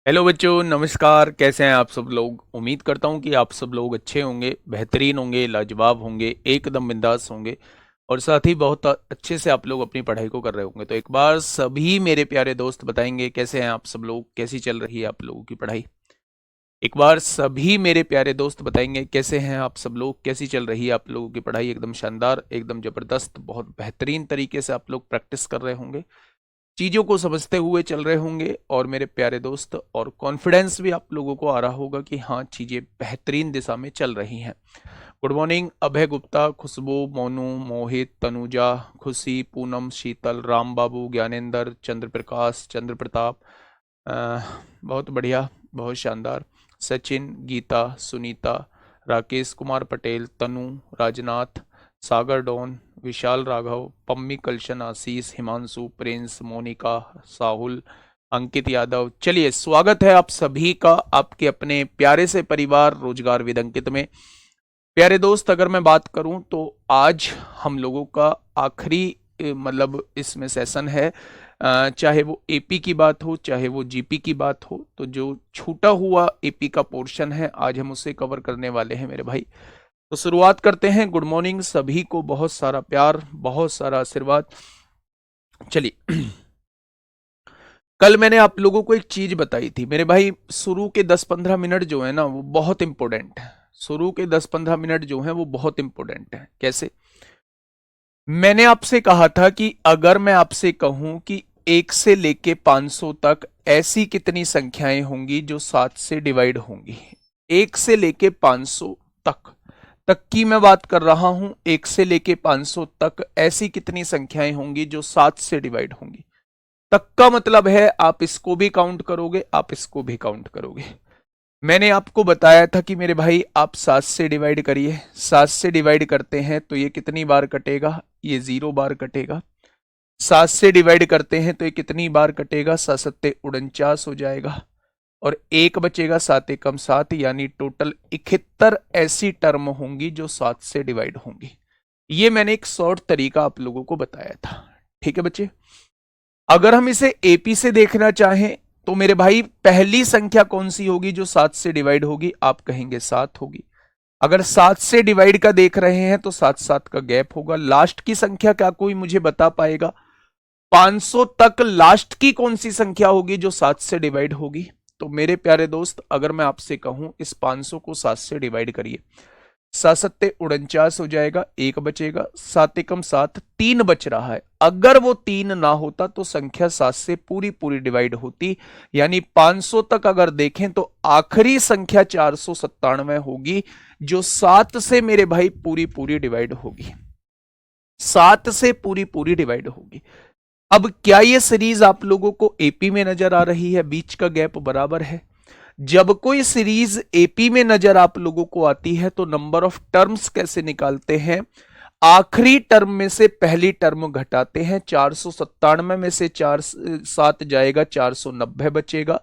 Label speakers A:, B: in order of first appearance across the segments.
A: Hello बच्चों, नमस्कार। कैसे हैं आप सब लोग? उम्मीद करता हूं कि आप सब लोग अच्छे होंगे, बेहतरीन होंगे, लाजवाब होंगे, एकदम बिंदास होंगे और साथ ही बहुत अच्छे से आप लोग अपनी पढ़ाई को कर रहे होंगे। तो एक बार सभी मेरे प्यारे दोस्त बताएंगे कैसे हैं आप सब लोग, कैसी चल रही है आप लोगों की पढ़ाई। एक बार सभी मेरे प्यारे दोस्त बताएंगे कैसे हैं आप सब लोग, कैसी चल रही है आप लोगों की पढ़ाई। एकदम शानदार, एकदम जबरदस्त, बहुत बेहतरीन तरीके से आप लोग प्रैक्टिस कर रहे होंगे, चीजों को समझते हुए चल रहे होंगे और मेरे प्यारे दोस्त, और कॉन्फिडेंस भी आप लोगों को आ रहा होगा कि हाँ, चीजें बेहतरीन दिशा में चल रही हैं। गुड मॉर्निंग अभय गुप्ता, खुशबू, मोनू, मोहित, तनुजा, खुशी, पूनम, शीतल, राम बाबू, ज्ञानेंद्र, चंद्र प्रकाश, चंद्र प्रताप। बहुत बढ़िया, बहुत शानदार। सचिन, गीता, सुनीता, राकेश कुमार पटेल, तनु, राजनाथ, सागर डॉन, विशाल राघव, पम्मी कल्शन, आशीष, हिमांशु, प्रिंस, मोनिका, साहुल, अंकित यादव। चलिए, स्वागत है आप सभी का आपके अपने प्यारे से परिवार रोजगार विद अंकित में। प्यारे दोस्त, अगर मैं बात करूं तो आज हम लोगों का आखिरी मतलब इसमें सेशन है। चाहे वो एपी की बात हो, चाहे वो जीपी की बात हो, तो जो छूटा हुआ एपी का पोर्शन है आज हम उसे कवर करने वाले हैं मेरे भाई। तो शुरुआत करते हैं। गुड मॉर्निंग सभी को, बहुत सारा प्यार, बहुत सारा आशीर्वाद। चलिए, कल मैंने आप लोगों को एक चीज बताई थी मेरे भाई। शुरू के 10-15 मिनट जो है ना वो बहुत इंपॉर्टेंट है। शुरू के 10-15 मिनट जो है वो बहुत इंपॉर्टेंट है। कैसे? मैंने आपसे कहा था कि अगर मैं आपसे कहूं कि 1 से लेके 500 तक ऐसी कितनी संख्याएं होंगी जो 7 से डिवाइड होंगी। 1 से लेके 500 तक तक की मैं बात कर रहा हूं। 1 से लेके 500 तक ऐसी कितनी संख्याएं होंगी जो 7 से डिवाइड होंगी। तक का मतलब है आप इसको भी काउंट करोगे, आप इसको भी काउंट करोगे। मैंने आपको बताया था कि मेरे भाई आप 7 से डिवाइड करिए। 7 से डिवाइड करते हैं तो ये कितनी बार कटेगा? ये 0 बार कटेगा। 7 से डिवाइड करते हैं तो ये कितनी बार कटेगा? 7 सत्ते 49 हो जाएगा और एक बचेगा। 7 एकम 7, यानी टोटल 71 ऐसी टर्म होंगी जो 7 से डिवाइड होंगी। ये मैंने एक शॉर्ट तरीका आप लोगों को बताया था। ठीक है बच्चे, अगर हम इसे एपी से देखना चाहें तो मेरे भाई पहली संख्या कौन सी होगी जो 7 से डिवाइड होगी? आप कहेंगे 7 होगी। अगर 7 से डिवाइड का देख रहे हैं तो 7-7 का गैप होगा। लास्ट की संख्या क्या कोई मुझे बता पाएगा? 500 तक लास्ट की कौन सी संख्या होगी जो 7 से डिवाइड होगी? तो मेरे प्यारे दोस्त, अगर मैं आपसे कहूं इस 500 को 7 से डिवाइड करिए। 7 सत्ते 49 हो जाएगा, एक बचेगा। 7 एकम 7, 3 बच रहा है। अगर वो 3 ना होता तो संख्या 7 से पूरी पूरी डिवाइड होती। यानी 500 तक अगर देखें तो आखिरी संख्या 497 होगी जो 7 से मेरे भाई पूरी पूरी डिवाइड होगी। 7 से पूरी पूरी डिवाइड होगी। अब क्या ये सीरीज आप लोगों को एपी में नजर आ रही है? बीच का गैप बराबर है। जब कोई सीरीज एपी में नजर आप लोगों को आती है तो नंबर ऑफ टर्म्स कैसे निकालते हैं? आखिरी टर्म में से पहली टर्म घटाते हैं। 497 में से 4 7 जाएगा, 490 बचेगा।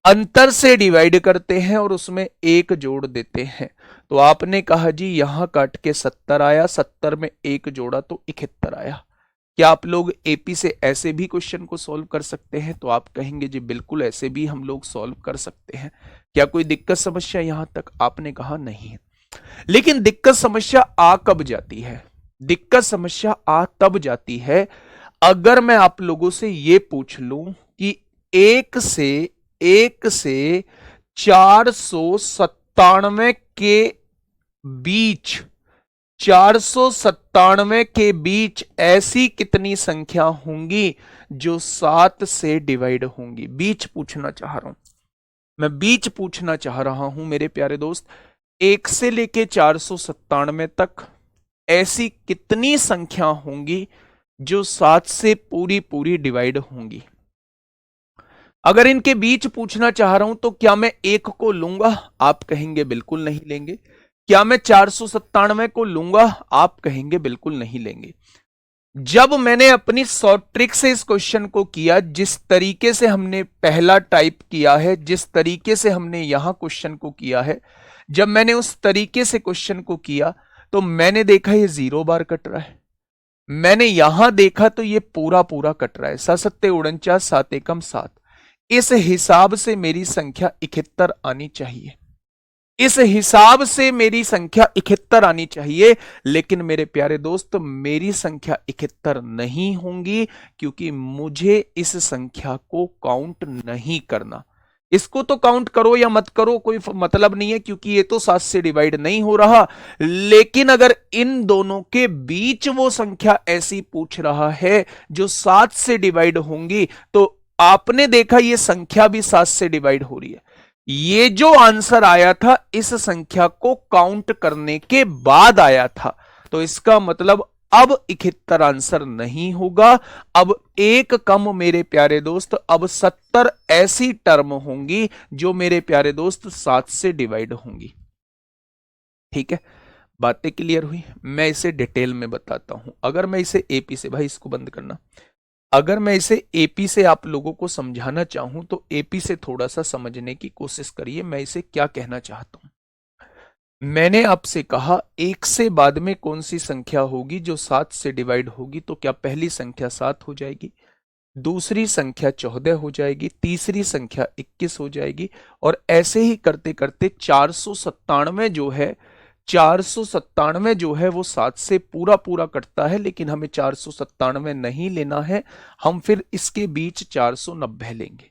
A: अंतर से डिवाइड करते हैं और उसमें एक जोड़ देते हैं। तो आपने कहा जी यहां काट के 70 आया, 70 में एक जोड़ा तो 71 आया। क्या आप लोग एपी से ऐसे भी क्वेश्चन को सॉल्व कर सकते हैं? तो आप कहेंगे जी बिल्कुल, ऐसे भी हम लोग सॉल्व कर सकते हैं। क्या कोई दिक्कत समस्या यहां तक? आपने कहा नहीं है। लेकिन दिक्कत समस्या आ कब जाती है? दिक्कत समस्या आ तब जाती है अगर मैं आप लोगों से यह पूछ लूं कि एक से 497 के बीच, 497 के बीच ऐसी कितनी संख्या होंगी जो 7 से डिवाइड होंगी? बीच पूछना चाह रहा हूं मैं, बीच पूछना चाह रहा हूं मेरे प्यारे दोस्त। 1 से लेके 497 तक ऐसी कितनी संख्या होंगी जो 7 से पूरी पूरी डिवाइड होंगी? अगर इनके बीच पूछना चाह रहा हूं तो क्या मैं 1 को लूंगा? आप कहेंगे बिल्कुल नहीं लेंगे। क्या मैं 497 को लूंगा? आप कहेंगे बिल्कुल नहीं लेंगे। जब मैंने अपनी शॉर्ट ट्रिक से इस क्वेश्चन को किया, जिस तरीके से हमने पहला टाइप किया है, जिस तरीके से हमने यहां क्वेश्चन को किया है, जब मैंने उस तरीके से क्वेश्चन को किया तो मैंने देखा ये 0 बार कट रहा है। मैंने यहां देखा तो ये पूरा पूरा कट रहा है। 7 सत्ते 49, 7 एकम 7। इस हिसाब से मेरी संख्या 71 आनी चाहिए, इस हिसाब से मेरी संख्या 71 आनी चाहिए। लेकिन मेरे प्यारे दोस्त, मेरी संख्या 71 नहीं होंगी, क्योंकि मुझे इस संख्या को काउंट नहीं करना। इसको तो काउंट करो या मत करो, कोई मतलब नहीं है, क्योंकि ये तो 7 से डिवाइड नहीं हो रहा। लेकिन अगर इन दोनों के बीच वो संख्या ऐसी पूछ रहा है जो 7 से डिवाइड होंगी, तो आपने देखा ये संख्या भी 7 से डिवाइड हो रही है। ये जो आंसर आया था इस संख्या को काउंट करने के बाद आया था, तो इसका मतलब अब 71 आंसर नहीं होगा। अब एक कम मेरे प्यारे दोस्त, अब 70 ऐसी टर्म होंगी जो मेरे प्यारे दोस्त 7 से डिवाइड होंगी। ठीक है, बातें क्लियर हुई? मैं इसे डिटेल में बताता हूं। अगर मैं इसे एपी से, भाई इसको बंद करना, अगर मैं इसे एपी से आप लोगों को समझाना चाहूं तो एपी से थोड़ा सा समझने की कोशिश करिए मैं इसे क्या कहना चाहता हूं। मैंने आपसे कहा एक से बाद में कौन सी संख्या होगी जो 7 से डिवाइड होगी, तो क्या पहली संख्या 7 हो जाएगी, दूसरी संख्या 14 हो जाएगी, तीसरी संख्या 21 हो जाएगी, और ऐसे ही करते करते 497 जो है, 497 जो है वो 7 से पूरा पूरा कटता है, लेकिन हमें 497 नहीं लेना है, हम फिर इसके बीच 490 लेंगे।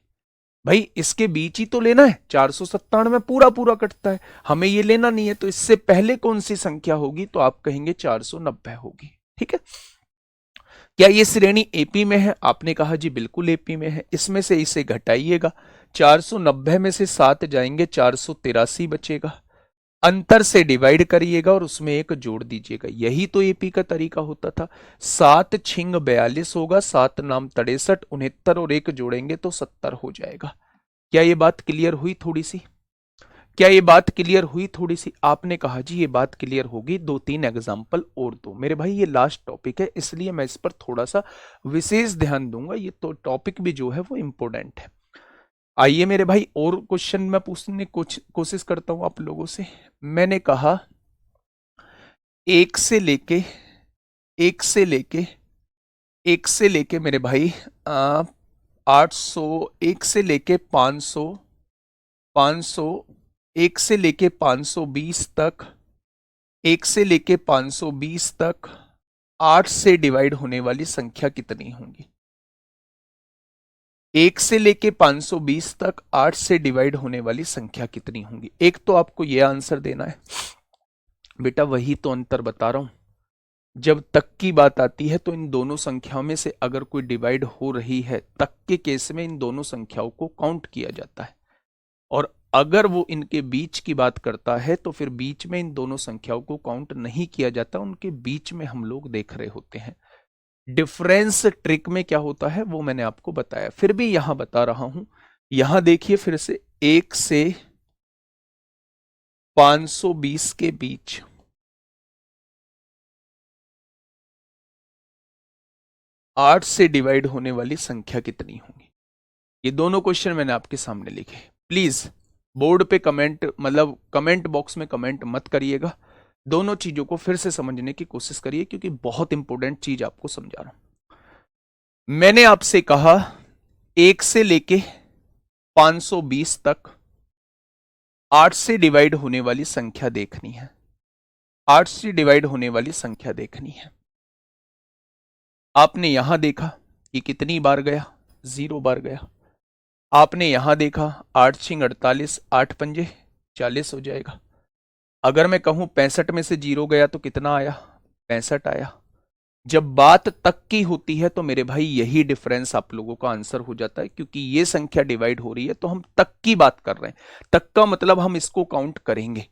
A: भाई इसके बीच ही तो लेना है, 497 पूरा पूरा कटता है, हमें ये लेना नहीं है। तो इससे पहले कौन सी संख्या होगी, तो आप कहेंगे 490 होगी। ठीक है, क्या ये श्रेणी एपी में है? आपने कहा जी बिल्कुल एपी में है। इसमें से इसे घटाइएगा, 490 में से 7 जाएंगे, 483 बचेगा, अंतर से डिवाइड करिएगा और उसमें एक जोड़ दीजिएगा। यही तो एपी का तरीका होता था। 7 छिंग 42 होगा, 7 नाम 63, 69 और एक जोड़ेंगे तो 70 हो जाएगा। क्या ये बात क्लियर हुई थोड़ी सी? क्या ये बात क्लियर हुई थोड़ी सी? आपने कहा जी ये बात क्लियर होगी, 2-3 एग्जाम्पल और दो। मेरे भाई ये लास्ट टॉपिक है, इसलिए मैं इस पर थोड़ा सा विशेष ध्यान दूंगा। ये तो टॉपिक भी जो है वो इंपॉर्टेंट है। आइए मेरे भाई और क्वेश्चन मैं पूछने कुछ कोशिश करता हूं आप लोगों से। मैंने कहा एक से लेके एक से लेके एक से लेके मेरे भाई 800, एक से लेके 500, 500, एक से लेके 520 तक, एक से लेके 520 तक 8 से डिवाइड होने वाली संख्या कितनी होंगी? एक से लेके 520 तक 8 से डिवाइड होने वाली संख्या कितनी होंगी? एक तो आपको यह आंसर देना है बेटा, वही तो अंतर बता रहा हूं। जब तक की बात आती है तो इन दोनों संख्याओं में से अगर कोई डिवाइड हो रही है, तक के केस में इन दोनों संख्याओं को काउंट किया जाता है, और अगर वो इनके बीच की बात करता है तो फिर बीच में इन दोनों संख्याओं को काउंट नहीं किया जाता, उनके बीच में हम लोग देख रहे होते हैं। डिफरेंस ट्रिक में क्या होता है वो मैंने आपको बताया, फिर भी यहां बता रहा हूं। यहां देखिए फिर से, 1 से 520 के बीच 8 से डिवाइड होने वाली संख्या कितनी होगी? ये दोनों क्वेश्चन मैंने आपके सामने लिखे। प्लीज बोर्ड पे कमेंट, मतलब कमेंट बॉक्स में कमेंट मत करिएगा, दोनों चीजों को फिर से समझने की कोशिश करिए, क्योंकि बहुत इंपॉर्टेंट चीज आपको समझा रहा हूं। मैंने आपसे कहा 1 से लेके 520 तक 8 से डिवाइड होने वाली संख्या देखनी है, 8 से डिवाइड होने वाली संख्या देखनी है। आपने यहां देखा कि कितनी बार गया, 0 बार गया। आपने यहां देखा 8 छिंग 48, 8 पंजे 40 हो जाएगा। अगर मैं कहूं 65 में से 0 गया तो कितना आया? 65 आया। जब बात तक की होती है तो मेरे भाई यही डिफरेंस आप लोगों का आंसर हो जाता है, क्योंकि ये संख्या डिवाइड हो रही है तो हम तक की बात कर रहे हैं। तक का मतलब हम इसको काउंट करेंगे।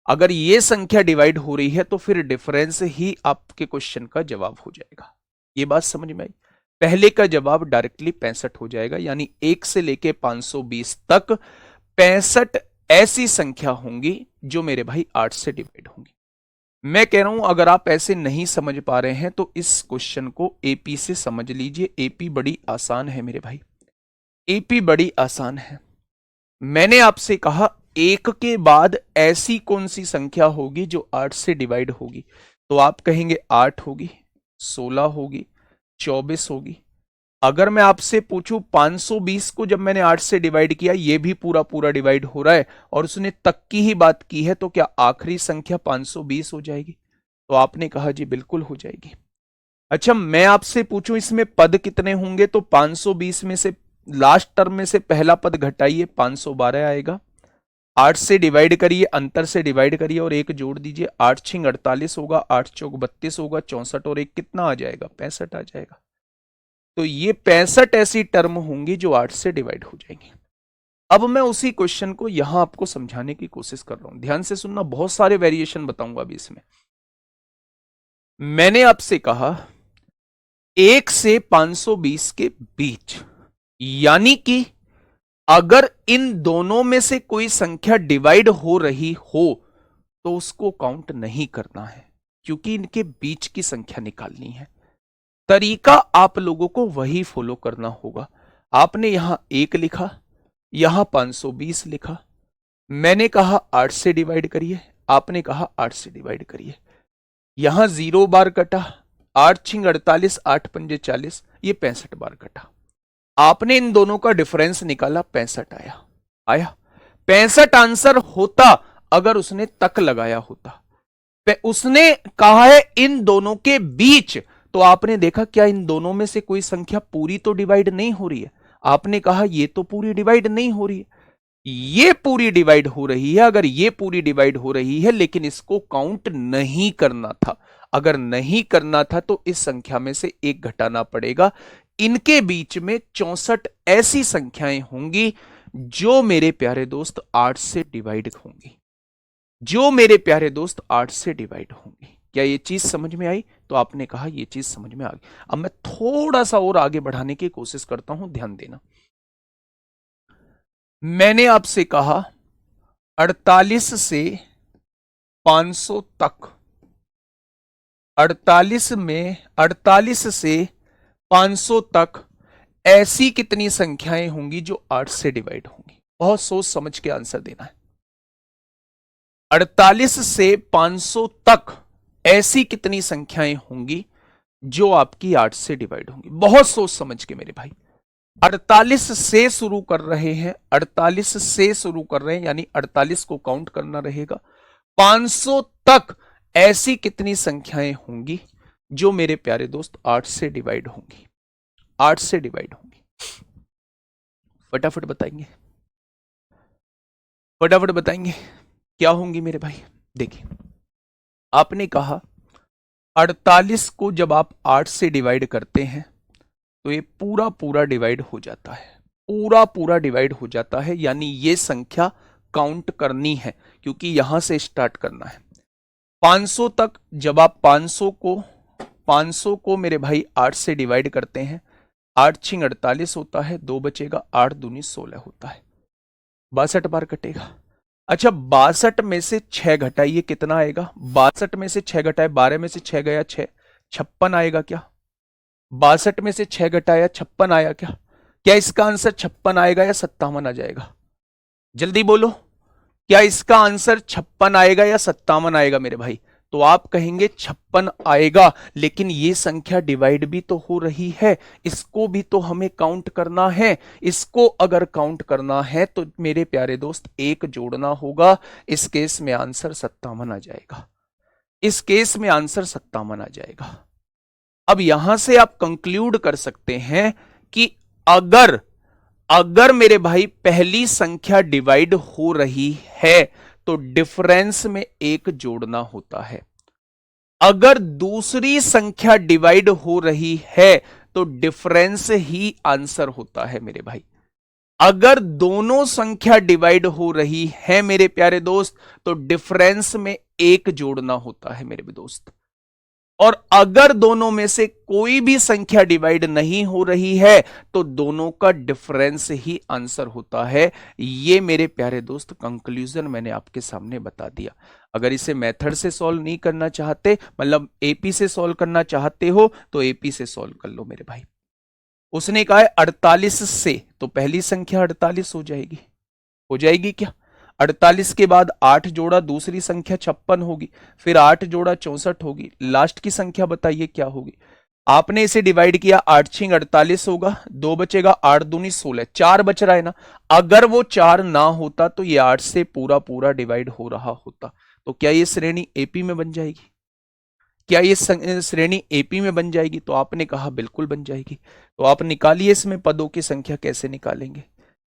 A: अगर ये संख्या डिवाइड हो रही है तो फिर डिफरेंस ही आपके क्वेश्चन का जवाब हो जाएगा। ये बात समझ में आई? पहले का जवाब डायरेक्टली 65 हो जाएगा, यानी 1 से लेके 520 तक 65 ऐसी संख्या होंगी जो मेरे भाई 8 से डिवाइड होंगी। मैं कह रहा हूं अगर आप ऐसे नहीं समझ पा रहे हैं तो इस क्वेश्चन को एपी से समझ लीजिए। एपी बड़ी आसान है मेरे भाई, एपी बड़ी आसान है। मैंने आपसे कहा एक के बाद ऐसी कौन सी संख्या होगी जो 8 से डिवाइड होगी, तो आप कहेंगे 8 होगी, 16 होगी, 24 होगी, अगर मैं आपसे पूछूं 520 को जब मैंने 8 से डिवाइड किया, ये भी पूरा पूरा डिवाइड हो रहा है और उसने तक की ही बात की है, तो क्या आखिरी संख्या 520 हो जाएगी? तो आपने कहा जी बिल्कुल हो जाएगी। अच्छा, मैं आपसे पूछूं इसमें पद कितने होंगे, तो 520 में से लास्ट टर्म में से पहला पद घटाइए, 512 आएगा। 8 से डिवाइड करिए, अंतर से डिवाइड करिए और एक जोड़ दीजिए, 8 छिंग 48 होगा, 8 चौक 32 होगा, 64 और एक कितना आ जाएगा? 65 आ जाएगा। तो ये 65 ऐसी टर्म होंगी जो 8 से डिवाइड हो जाएंगी। अब मैं उसी क्वेश्चन को यहां आपको समझाने की कोशिश कर रहा हूं, ध्यान से सुनना, बहुत सारे वेरिएशन बताऊंगा अभी इसमें। मैंने आपसे कहा 1 से 520 के बीच, यानी कि अगर इन दोनों में से कोई संख्या डिवाइड हो रही हो तो उसको काउंट नहीं करना है, क्योंकि इनके बीच की संख्या निकालनी है। तरीका आप लोगों को वही फॉलो करना होगा। आपने यहां 1 लिखा, यहां 520 लिखा, मैंने कहा 8 से डिवाइड करिए, आपने कहा 8 से डिवाइड करिए, यहां 0 बार कटा, 8 छिंग 48, 8 पंजे 40, ये 65 बार कटा। आपने इन दोनों का डिफरेंस निकाला, 65 आया। आया 65 आंसर होता अगर उसने तक लगाया होता। उसने कहा है इन दोनों के बीच, तो आपने देखा क्या इन दोनों में से कोई संख्या पूरी तो डिवाइड नहीं हो रही है? आपने कहा ये तो पूरी डिवाइड नहीं हो रही है, ये पूरी डिवाइड हो रही है। अगर ये पूरी डिवाइड हो रही है लेकिन इसको काउंट नहीं करना था, अगर नहीं करना था तो इस संख्या में से एक घटाना पड़ेगा। इनके बीच में 64 ऐसी संख्याएं होंगी जो मेरे प्यारे दोस्त 8 से डिवाइड होंगी, जो मेरे प्यारे दोस्त 8 से डिवाइड होंगी। क्या ये चीज समझ में आई? तो आपने कहा ये चीज समझ में आ गई। अब मैं थोड़ा सा और आगे बढ़ाने की कोशिश करता हूं, ध्यान देना। मैंने आपसे कहा 48 से 500 तक, 48 से 500 तक ऐसी कितनी संख्याएं होंगी जो 8 से डिवाइड होंगी? बहुत सोच समझ के आंसर देना है। 48 से 500 तक ऐसी कितनी संख्याएं होंगी जो आपकी 8 से डिवाइड होंगी? बहुत सोच समझ के मेरे भाई। 48 से शुरू कर रहे हैं, 48 से शुरू कर रहे हैं, यानी 48 को काउंट करना रहेगा। 500 तक ऐसी कितनी संख्याएं होंगी जो मेरे प्यारे दोस्त 8 से डिवाइड होंगी? 8 से डिवाइड होंगी। फटाफट बताएंगे, फटाफट बताएंगे क्या होंगी मेरे भाई। देखिए, आपने कहा 48 को जब आप 8 से डिवाइड करते हैं तो ये पूरा पूरा डिवाइड हो जाता है, पूरा पूरा डिवाइड हो जाता है, यानी ये संख्या काउंट करनी है क्योंकि यहां से स्टार्ट करना है। 500 तक जब आप 500 को मेरे भाई 8 से डिवाइड करते हैं, 8 छिंग 48 होता है, 2 बचेगा, 8 दूनी 16 होता है, 62 बार कटेगा। अच्छा, 62 में से 6 घटाइए, कितना आएगा? 62 में से 6 घटाए, 12 में से 6 गया 6, 56 आएगा क्या? 62 में से 6 घटाया 56 आया क्या? क्या इसका आंसर 56 आएगा या 57 आ जाएगा? जल्दी बोलो, क्या इसका आंसर 56 आएगा या 57 आएगा मेरे भाई? तो आप कहेंगे 56 आएगा, लेकिन ये संख्या डिवाइड भी तो हो रही है, इसको भी तो हमें काउंट करना है। इसको अगर काउंट करना है तो मेरे प्यारे दोस्त एक जोड़ना होगा। इस केस में आंसर 57 आ जाएगा, इस केस में आंसर 57 आ जाएगा। अब यहां से आप कंक्लूड कर सकते हैं कि अगर अगर मेरे भाई पहली संख्या डिवाइड हो रही है तो डिफरेंस में एक जोड़ना होता है, अगर दूसरी संख्या डिवाइड हो रही है तो डिफरेंस ही आंसर होता है मेरे भाई। अगर दोनों संख्या डिवाइड हो रही है मेरे प्यारे दोस्त तो डिफरेंस में एक जोड़ना होता है मेरे दोस्त, और अगर दोनों में से कोई भी संख्या डिवाइड नहीं हो रही है तो दोनों का डिफरेंस ही आंसर होता है। ये मेरे प्यारे दोस्त कंक्लूजन मैंने आपके सामने बता दिया। अगर इसे मेथड से सॉल्व नहीं करना चाहते, मतलब एपी से सॉल्व करना चाहते हो तो एपी से सॉल्व कर लो मेरे भाई। उसने कहा है 48 से, तो पहली संख्या 48 हो जाएगी, हो जाएगी क्या? 48 के बाद 8 जोड़ा दूसरी संख्या 56 होगी, फिर 8 जोड़ा 64 होगी, लास्ट की संख्या बताइए क्या होगी? आपने इसे डिवाइड किया, 8 6 48 होगा, 2 बचेगा, 8 दूनी 16, 4 बच रहा है ना। अगर वो 4 ना होता तो ये 8 से पूरा पूरा डिवाइड हो रहा होता। तो क्या ये श्रेणी एपी में बन जाएगी? क्या ये श्रेणी एपी में बन जाएगी? तो आपने कहा बिल्कुल बन जाएगी। तो आप निकालिए इसमें पदों की संख्या कैसे निकालेंगे।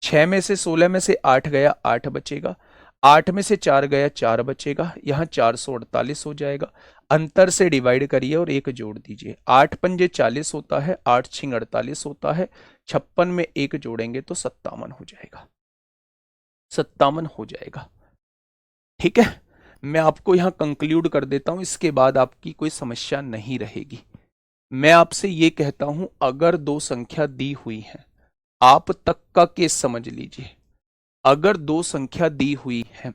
A: 6 में से 16 में से 8 गया, 8 बचेगा, 8 में से 4 गया, 4 बचेगा, यहां 448 हो जाएगा। अंतर से डिवाइड करिए और 1 जोड़ दीजिए। 8 पंजे 40 होता है, 8 छिंग 48 होता है, 56 में 1 जोड़ेंगे तो 57 हो जाएगा, 57 हो जाएगा। ठीक है, मैं आपको यहां कंक्लूड कर देता हूं, इसके बाद आपकी कोई समस्या नहीं रहेगी। मैं आपसे ये कहता हूं, अगर दो संख्या दी हुई है, आप तक का केस समझ लीजिए। अगर दो संख्या दी हुई है,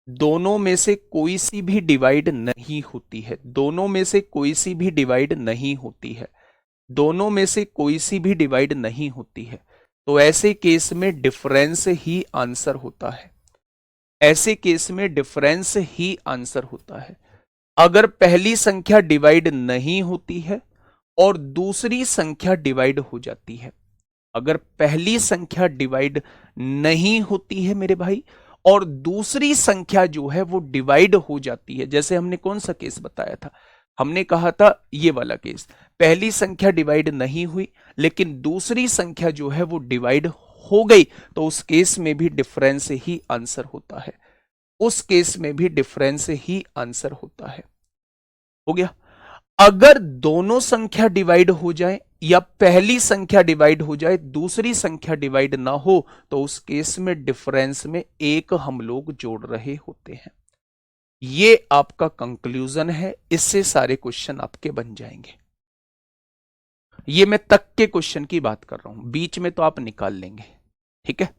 A: दोनों में से कोई सी भी डिवाइड नहीं होती है, दोनों में से कोई सी भी डिवाइड नहीं होती है, दोनों में से कोई सी भी डिवाइड नहीं होती है, तो ऐसे केस में डिफरेंस ही आंसर होता है। ऐसे केस में डिफरेंस ही आंसर होता है। अगर पहली संख्या डिवाइड नहीं होती है और दूसरी संख्या डिवाइड हो जाती है, अगर पहली संख्या डिवाइड नहीं होती है मेरे भाई और दूसरी संख्या जो है वो डिवाइड हो जाती है, जैसे हमने कौन सा केस बताया था, हमने कहा था ये वाला केस, पहली संख्या डिवाइड नहीं हुई लेकिन दूसरी संख्या जो है वो डिवाइड हो गई, तो उस केस में भी डिफरेंस ही आंसर होता है। उस केस में भी डिफरेंस ही आंसर होता है। हो गया। अगर दोनों संख्या डिवाइड हो जाए या पहली संख्या डिवाइड हो जाए, दूसरी संख्या डिवाइड ना हो, तो उस केस में डिफरेंस में 1 हम लोग जोड़ रहे होते हैं। ये आपका कंक्लूजन है, इससे सारे क्वेश्चन आपके बन जाएंगे। ये मैं तक के क्वेश्चन की बात कर रहा हूं, बीच में तो आप निकाल लेंगे। ठीक है,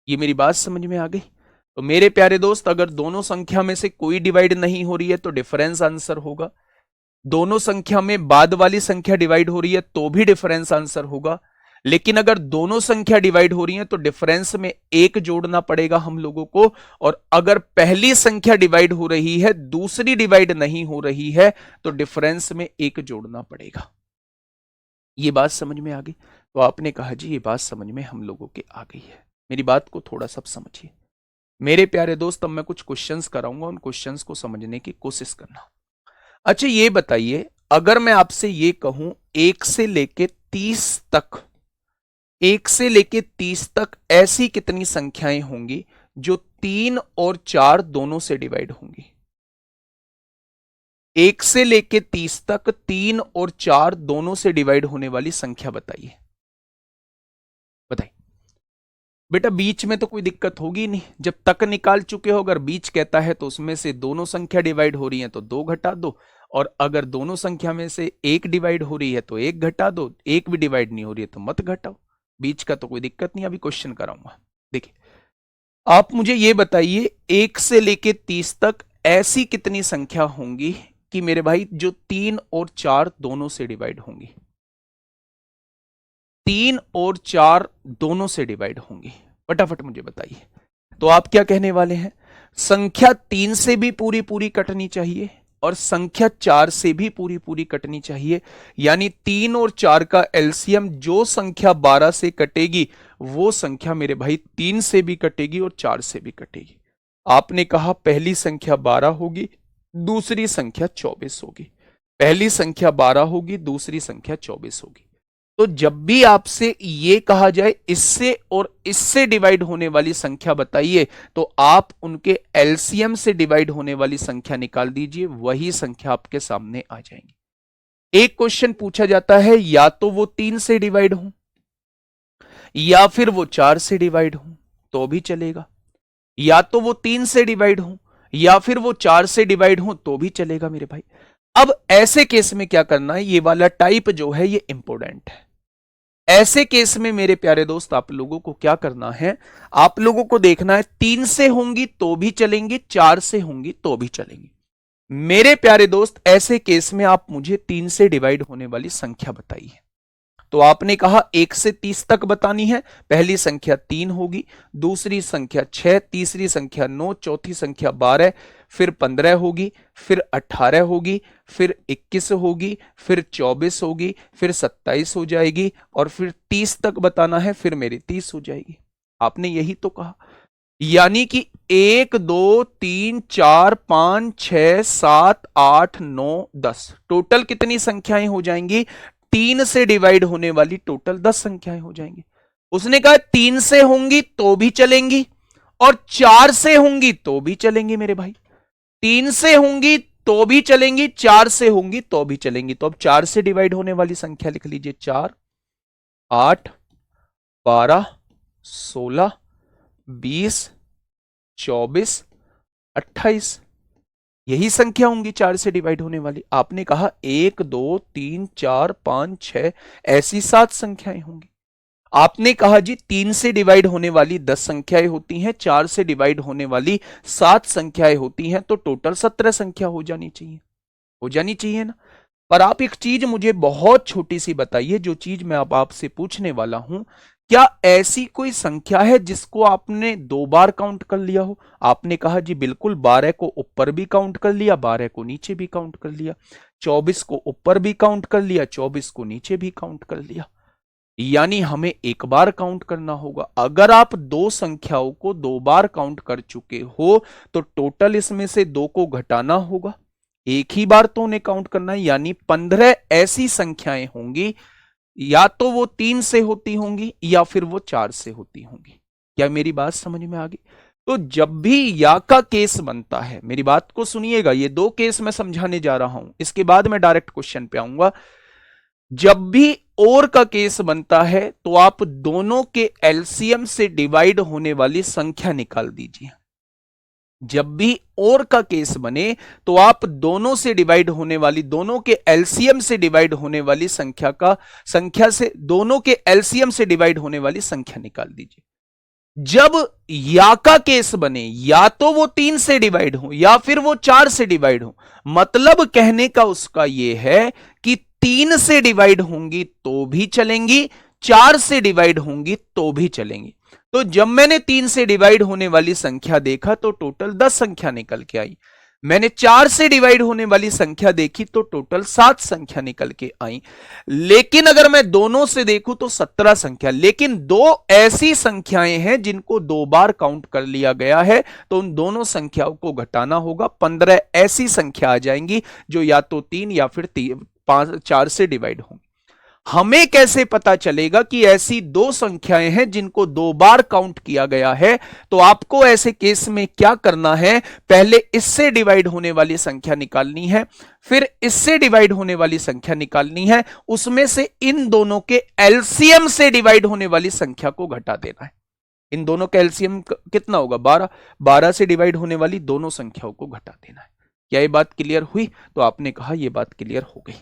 A: ये मेरी बात समझ में आ गई। तो मेरे प्यारे दोस्त, अगर दोनों संख्या में से कोई डिवाइड नहीं हो रही है तो डिफरेंस आंसर होगा। दोनों संख्या में बाद वाली संख्या डिवाइड हो रही है तो भी डिफरेंस आंसर होगा। लेकिन अगर दोनों संख्या डिवाइड हो रही है तो डिफरेंस में 1 जोड़ना पड़ेगा हम लोगों को। और अगर पहली संख्या डिवाइड हो रही है, दूसरी डिवाइड नहीं हो रही है, तो डिफरेंस में 1 जोड़ना पड़ेगा। ये बात समझ में आ गई? तो आपने कहा जी ये बात समझ में हम लोगों के आ गई है। मेरी बात को थोड़ा सा समझिए मेरे प्यारे दोस्त। अब मैं कुछ क्वेश्चंस कराऊंगा, उन क्वेश्चंस को समझने की कोशिश करना। अच्छा ये बताइए, अगर मैं आपसे ये कहूं 1 से लेके 30 तक, 1 से लेके 30 तक ऐसी कितनी संख्याएं होंगी जो 3 और 4 दोनों से डिवाइड होंगी? 1 से लेके 30 तक 3 और 4 दोनों से डिवाइड होने वाली संख्या बताइए। बताइए बेटा, बीच में तो कोई दिक्कत होगी नहीं, जब तक निकाल चुके हो। अगर बीच कहता है तो उसमें से दोनों संख्या डिवाइड हो रही है तो 2 घटा दो, और अगर दोनों संख्या में से 1 डिवाइड हो रही है तो 1 घटा दो, 1 भी डिवाइड नहीं हो रही है तो मत घटाओ। बीच का तो कोई दिक्कत नहीं। अभी क्वेश्चन कराऊंगा, देखिए आप मुझे ये बताइए 1 से लेके 30 तक ऐसी कितनी संख्या होंगी कि मेरे भाई जो 3 और 4 दोनों से डिवाइड होंगी? 3 और 4 दोनों से डिवाइड होंगी, फटाफट मुझे बताइए। तो आप क्या कहने वाले हैं? संख्या 3 से भी पूरी पूरी कटनी चाहिए और संख्या 4 से भी पूरी पूरी कटनी चाहिए। यानी 3 और 4 का एलसीएम जो संख्या 12 से कटेगी वो संख्या मेरे भाई 3 से भी कटेगी और 4 से भी कटेगी। आपने कहा पहली संख्या 12 होगी, दूसरी संख्या 24 होगी। पहली संख्या 12 होगी, दूसरी संख्या 24 होगी। तो जब भी आपसे ये कहा जाए इससे और इससे डिवाइड होने वाली संख्या बताइए, तो आप उनके एलसीएम से डिवाइड होने वाली संख्या निकाल दीजिए, वही संख्या आपके सामने आ जाएंगी। एक क्वेश्चन पूछा जाता है, या तो वो 3 से डिवाइड हो या फिर वो 4 से डिवाइड हो तो भी चलेगा, या तो वो 3 से डिवाइड हो या फिर वो 4 से डिवाइड हो तो भी चलेगा मेरे भाई। अब ऐसे केस में क्या करना है, ये वाला टाइप जो है ये इंपॉर्टेंट है। ऐसे केस में मेरे प्यारे दोस्त आप लोगों को क्या करना है, आप लोगों को देखना है 3 से होंगी तो भी चलेंगी, 4 से होंगी तो भी चलेंगी। मेरे प्यारे दोस्त ऐसे केस में आप मुझे 3 से डिवाइड होने वाली संख्या बताइए। तो आपने कहा 1 से 30 तक बतानी है। पहली संख्या 3 होगी, दूसरी संख्या 6, तीसरी संख्या 9, चौथी संख्या 12, फिर 15 होगी, फिर 18 होगी, फिर 21 होगी, फिर 24 होगी, फिर 27 हो जाएगी और फिर 30 तक बताना है, फिर मेरी 30 हो जाएगी। आपने यही तो कहा। यानी कि 1 2 3 4 5 6 7 8 9 10 टोटल कितनी संख्याएं हो जाएंगी? 3 से डिवाइड होने वाली टोटल 10 संख्याएं हो जाएंगी। उसने कहा 3 से होंगी तो भी चलेंगी और 4 से होंगी तो भी चलेंगी मेरे भाई। 3 से होंगी तो भी चलेंगी, 4 से होंगी तो भी चलेंगी। तो अब 4 से डिवाइड होने वाली संख्या लिख लीजिए, 4 8 12 16 20 24 28, यही संख्या होंगी 4 से डिवाइड होने वाली। आपने कहा 1 2 3 4 5 6 ऐसी 7 संख्याएं होंगी। आपने कहा जी 3 से डिवाइड होने वाली 10 संख्याएं होती हैं, 4 से डिवाइड होने वाली 7 संख्याएं होती हैं, तो टोटल 17 संख्या हो जानी चाहिए, हो जानी चाहिए ना। पर आप एक चीज मुझे बहुत छोटी सी बताइए, जो चीज मैं अब आपसे पूछने वाला हूं, क्या ऐसी कोई संख्या है जिसको आपने 2 बार काउंट कर लिया हो? आपने कहा जी बिल्कुल, 12 को ऊपर भी काउंट कर लिया, 12 को नीचे भी काउंट कर लिया, 24 को ऊपर भी काउंट कर लिया, 24 को नीचे भी काउंट कर लिया। यानी हमें एक बार काउंट करना होगा। अगर आप 2 संख्याओं को 2 बार काउंट कर चुके हो तो टोटल इसमें से 2 को घटाना होगा, एक ही बार तो उन्हें काउंट करना है। यानी 15 ऐसी संख्याएं होंगी, या तो वो 3 से होती होंगी या फिर वो 4 से होती होंगी। क्या मेरी बात समझ में आ गई? तो जब भी या का केस बनता है, मेरी बात को सुनिएगा, ये 2 केस मैं समझाने जा रहा हूं, इसके बाद मैं डायरेक्ट क्वेश्चन पे आऊंगा। जब भी और का केस बनता है तो आप दोनों के एलसीएम से डिवाइड होने वाली संख्या निकाल दीजिए। जब भी और का केस बने तो आप दोनों से डिवाइड होने वाली, दोनों के एलसीएम से डिवाइड होने वाली संख्या से दोनों के एलसीएम से डिवाइड होने वाली संख्या निकाल दीजिए। जब या का केस बने, या तो वो 3 से डिवाइड हो या फिर वो 4 से डिवाइड हो, मतलब कहने का उसका यह है कि 3 से डिवाइड होंगी तो भी चलेंगी, 4 से डिवाइड होंगी तो भी चलेंगी। तो जब मैंने 3 से डिवाइड होने वाली संख्या देखा तो टोटल 10 संख्या निकल के आई। मैंने 4 से डिवाइड होने वाली संख्या देखी तो टोटल 7 संख्या निकल के आई। लेकिन अगर मैं दोनों से देखूं तो 17 संख्या। लेकिन 2 ऐसी संख्याएं हैं जिनको 2 बार काउंट कर लिया गया है, तो उन दोनों संख्याओं को घटाना होगा। 15 ऐसी संख्या आ जाएंगी जो या तो 3 या फिर 4 से डिवाइड होंगी। हमें कैसे पता चलेगा कि ऐसी 2 संख्याएं हैं जिनको 2 बार काउंट किया गया है? तो आपको ऐसे केस में क्या करना है, पहले इससे डिवाइड होने वाली संख्या निकालनी है, फिर इससे डिवाइड होने वाली संख्या निकालनी है, उसमें से इन दोनों के एलसीएम से डिवाइड होने वाली संख्या को घटा देना है। इन दोनों का एलसीएम कितना होगा? 12। 12 से डिवाइड होने वाली दोनों संख्याओं को घटा देना है। क्या ये बात क्लियर हुई? तो आपने कहा यह बात क्लियर हो गई।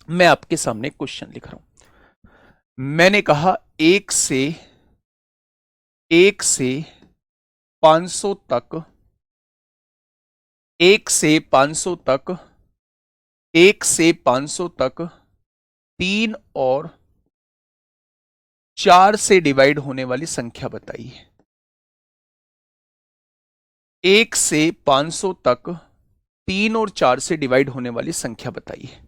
A: मैं आपके सामने क्वेश्चन लिख रहा हूं। मैंने कहा 1 से 500 तक, 1 से 500 तक, 1 से 500 तक 3 और 4 से डिवाइड होने वाली संख्या बताइए। 1 से 500 तक 3 और 4 से डिवाइड होने वाली संख्या बताइए।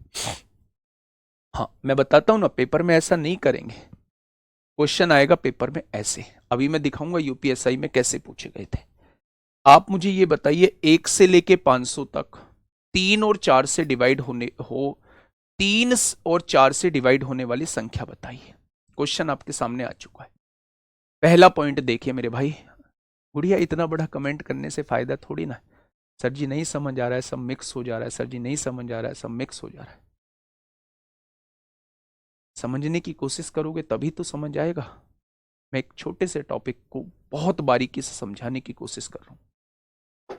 A: हाँ, मैं बताता हूं ना, पेपर में ऐसा नहीं करेंगे। क्वेश्चन आएगा पेपर में ऐसे, अभी मैं दिखाऊंगा यूपीएसआई में कैसे पूछे गए थे। आप मुझे ये बताइए, 1 से लेके 500 तक 3 और 4 से डिवाइड होने 3 और 4 से डिवाइड होने वाली संख्या बताइए। क्वेश्चन आपके सामने आ चुका है। पहला पॉइंट देखिए मेरे भाई। गुड़िया, इतना बड़ा कमेंट करने से फायदा थोड़ी ना। सर जी नहीं समझ आ रहा है, सब मिक्स हो जा रहा है। सर जी नहीं समझ आ रहा है, सब मिक्स हो जा रहा है। समझने की कोशिश करोगे तभी तो समझ आएगा। मैं एक छोटे से टॉपिक को बहुत बारीकी से समझाने की कोशिश कर रहा हूं।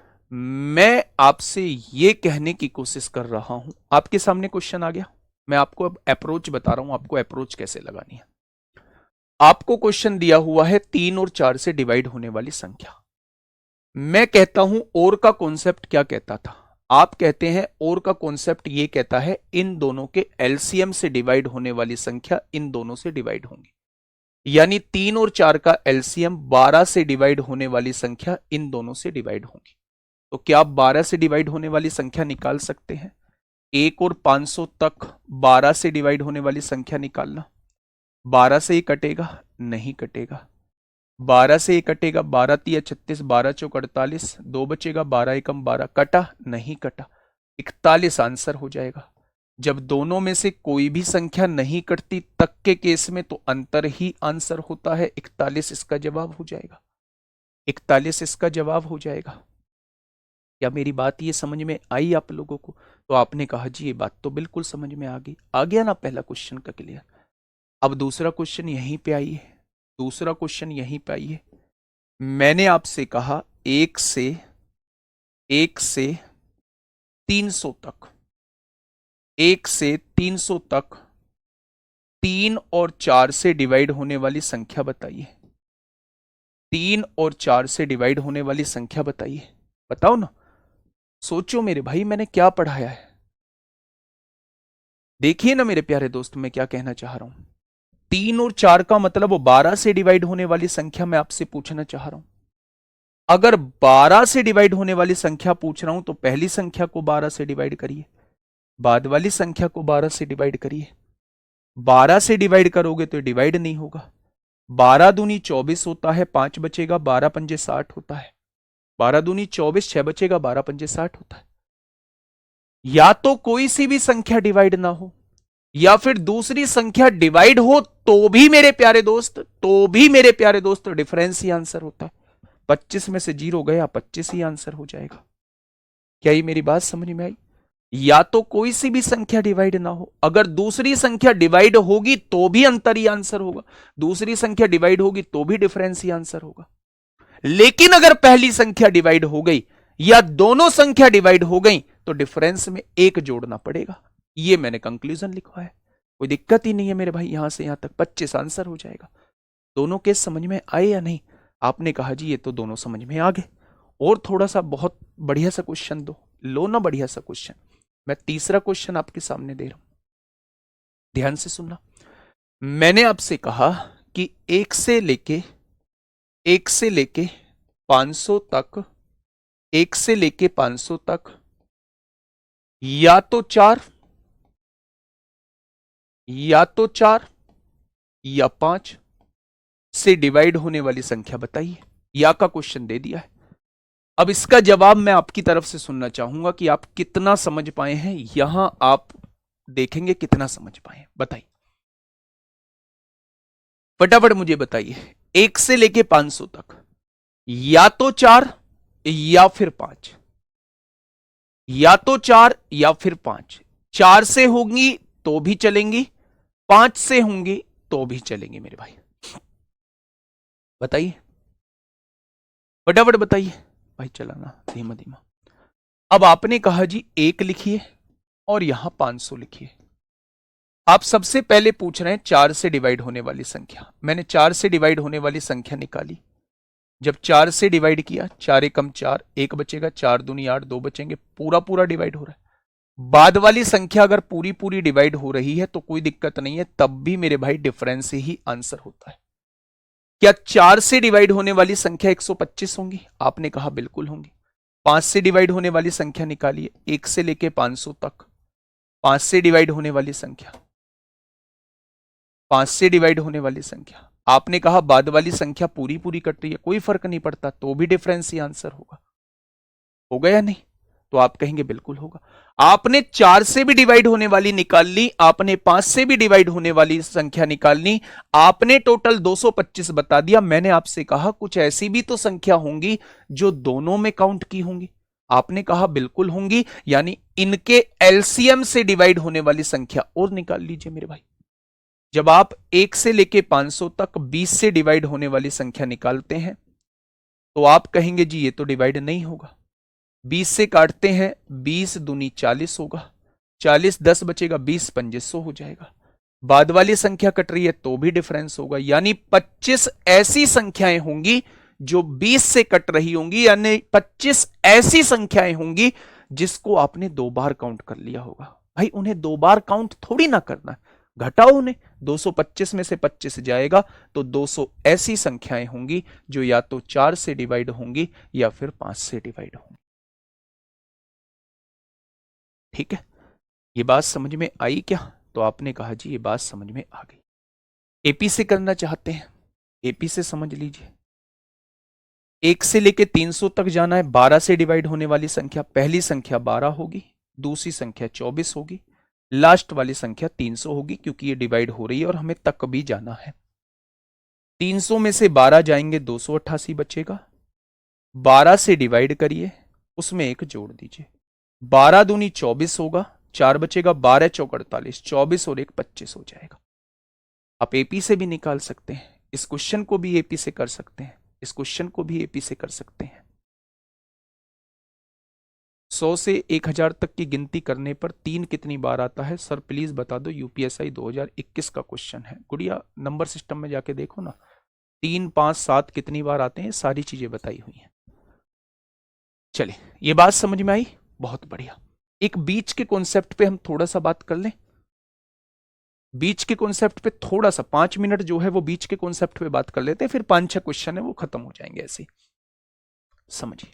A: मैं आपसे ये कहने की कोशिश कर रहा हूं, आपके सामने क्वेश्चन आ गया, मैं आपको अब अप्रोच बता रहा हूं, आपको अप्रोच कैसे लगानी है। आपको क्वेश्चन दिया हुआ है 3 और 4 से डिवाइड होने वाली संख्या। मैं कहता हूं और का कॉन्सेप्ट क्या कहता था? आप कहते हैं और का कॉन्सेप्ट ये कहता है इन दोनों के एलसीएम से डिवाइड होने वाली संख्या इन दोनों से डिवाइड होंगी, यानी 3 और 4 का एलसीएम 12 से डिवाइड होने वाली संख्या इन दोनों से डिवाइड होंगी। तो क्या आप 12 से डिवाइड होने वाली संख्या निकाल सकते हैं? 1 और 500 तक 12 से डिवाइड होने वाली संख्या निकालना। 12 से ये कटेगा? नहीं कटेगा। 12 से ये कटेगा, 12 तिया 36, 12 चौक 48, 2 बचेगा, 12 एकम 12, कटा? नहीं कटा। 41 आंसर हो जाएगा। जब दोनों में से कोई भी संख्या नहीं कटती तक के केस में तो अंतर ही आंसर होता है। 41 इसका जवाब हो जाएगा। 41 इसका जवाब हो जाएगा। क्या मेरी बात ये समझ में आई आप लोगों को? तो आपने कहा जी ये बात तो बिल्कुल समझ में आ गई। आ गया ना पहला क्वेश्चन का क्लियर। अब दूसरा क्वेश्चन यहीं पे आई है। दूसरा क्वेश्चन यहीं पे आई है। मैंने आपसे कहा 1 से 300 तक, 1 से 300 तक 3 और 4 से डिवाइड होने वाली संख्या बताइए। 3 और 4 से डिवाइड होने वाली संख्या बताइए। बताओ ना, सोचो मेरे भाई मैंने क्या पढ़ाया है। देखिए ना मेरे प्यारे दोस्त मैं क्या कहना चाह रहा हूं। 3 और 4 का मतलब वो 12 से डिवाइड होने वाली संख्या मैं आपसे पूछना चाह रहा हूं। अगर 12 से डिवाइड होने वाली संख्या पूछ रहा हूं तो पहली संख्या को 12 से डिवाइड करिए, बाद वाली संख्या को 12 से डिवाइड करिए। 12 से डिवाइड करोगे तो डिवाइड नहीं होगा। 12 दूनी 24 होता है, 5 बचेगा, 12 पंजे 60 होता है। 12 दूनी 24, 6 बचेगा, 12 पंजे 60 होता है। या तो कोई सी भी संख्या डिवाइड ना हो या फिर दूसरी संख्या डिवाइड हो तो भी मेरे प्यारे दोस्त डिफरेंस ही आंसर होता है। 25 में से 0 गया, 25 ही आंसर हो जाएगा। क्या ये मेरी बात समझ में आई? या तो कोई सी भी संख्या डिवाइड ना हो, अगर दूसरी संख्या डिवाइड होगी तो भी अंतर ही आंसर होगा, दूसरी संख्या डिवाइड होगी तो भी डिफरेंस ही आंसर होगा। लेकिन अगर पहली संख्या डिवाइड हो गई या दोनों संख्या डिवाइड हो गई तो डिफरेंस में 1 जोड़ना पड़ेगा। ये मैंने कंक्लूजन लिखा है। कोई दिक्कत ही नहीं है मेरे भाई, यहां से यहां तक 25 आंसर हो जाएगा। दोनों केस समझ में आए या नहीं? आपने कहा जी ये तो दोनों समझ में आ गए। और थोड़ा सा बहुत बढ़िया सा क्वेश्चन दो, लो ना बढ़िया सा क्वेश्चन। मैं तीसरा क्वेश्चन आपके सामने दे रहा हूं, ध्यान से सुनना। मैंने आपसे कहा कि 1 से लेके 500 तक, 1 से लेके 500 तक या तो 4 या 5 से डिवाइड होने वाली संख्या बताइए। या का क्वेश्चन दे दिया है। अब इसका जवाब मैं आपकी तरफ से सुनना चाहूंगा कि आप कितना समझ पाए हैं। यहां आप देखेंगे कितना समझ पाए, बताइए फटाफट मुझे बताइए। 1 से लेके 500 तक या तो 4 या फिर 5, या तो 4 या फिर 5। 4 से होंगी तो भी चलेंगी, 5 से होंगी तो भी चलेंगी मेरे भाई। बताइए फटाफट बताइए भाई, चलाना धीमा धीमा। अब आपने कहा जी 1 लिखिए और यहां 500 लिखिए। आप सबसे पहले पूछ रहे हैं 4 से डिवाइड होने वाली संख्या। मैंने 4 से डिवाइड होने वाली संख्या निकाली। जब 4 से डिवाइड किया, 4 एकम 4, 1 बचेगा, 4 दूनी 8, 2 बचेंगे, पूरा पूरा डिवाइड हो रहा है। बाद वाली संख्या अगर पूरी पूरी डिवाइड हो रही है तो कोई दिक्कत नहीं है, तब भी मेरे भाई डिफरेंस ही आंसर होता है। क्या 4 से डिवाइड होने वाली संख्या 125 होंगी? आपने कहा बिल्कुल होंगी। 5 से डिवाइड होने वाली संख्या निकालिए, 1 से लेके 500 तक 5 से डिवाइड होने वाली संख्या, 5 से डिवाइड होने वाली संख्या। आपने कहा बाद वाली संख्या पूरी पूरी कट रही है, कोई फर्क नहीं पड़ता, तो भी डिफरेंस ही आंसर होगा। हो गया नहीं? तो आप कहेंगे बिल्कुल होगा। आपने 4 से भी डिवाइड होने वाली निकाल ली, आपने 5 से भी डिवाइड होने वाली संख्या निकाल ली, आपने टोटल 225 बता दिया। मैंने आपसे कहा कुछ ऐसी भी तो संख्या होंगी जो दोनों में काउंट की होंगी। आपने कहा बिल्कुल होंगी, यानी इनके एलसीएम से डिवाइड होने वाली संख्या और निकाल लीजिए मेरे भाई। जब आप 1 से लेके 500 तक 20 से डिवाइड होने वाली संख्या निकालते हैं तो आप कहेंगे जी ये तो डिवाइड नहीं होगा। 20 से काटते हैं, 20 दूनी 40 होगा, 40 10 बचेगा, 20 पंजे 100 हो जाएगा। बाद वाली संख्या कट रही है तो भी डिफरेंस होगा, यानी 25 ऐसी संख्याएं होंगी जो 20 से कट रही होंगी, यानी 25 ऐसी संख्याएं होंगी जिसको आपने 2 बार काउंट कर लिया होगा। भाई उन्हें 2 बार काउंट थोड़ी ना करना है, घटाओ उन्हें। 225 में से 25 जाएगा तो 200 ऐसी संख्याएं होंगी जो या तो 4 से डिवाइड होंगी या फिर 5 से डिवाइड होंगी। ठीक है, ये बात समझ में आई क्या? तो आपने कहा जी ये बात समझ में आ गई। एपी से करना चाहते हैं, एपी से समझ लीजिए। 1 से लेके 300 तक जाना है। 12 से डिवाइड होने वाली संख्या, पहली संख्या 12 होगी, दूसरी संख्या 24 होगी, लास्ट वाली संख्या 300 होगी, क्योंकि ये डिवाइड हो रही है और हमें तक भी जाना है। 300 में से 12 जाएंगे 288 बचेगा। 12 से डिवाइड करिए, उसमें 1 जोड़ दीजिए। 12 दूनी 24 होगा, 4 बचेगा। 12 चौक 48, 24 और 1 25 हो जाएगा। आप एपी से भी निकाल सकते हैं, इस क्वेश्चन को भी एपी से कर सकते हैं, इस क्वेश्चन को भी एपी से कर सकते हैं। 100 से 1000 तक की गिनती करने पर 3 कितनी बार आता है? सर प्लीज बता दो, यूपीएसआई 2021 का क्वेश्चन है। गुड़िया नंबर सिस्टम में जाके देखो ना, 3, 5, 7 कितनी बार आते हैं, सारी चीजें बताई हुई हैं। चलिए, ये बात समझ में आई? बहुत बढ़िया। एक बीच के कॉन्सेप्ट पे हम थोड़ा सा बात कर लें। बीच के कॉन्सेप्ट पे थोड़ा सा 5 मिनट जो है वो बीच के कॉन्सेप्ट पे बात कर लेते हैं, फिर 5-6 क्वेश्चन है वो खत्म हो जाएंगे ऐसे। समझिए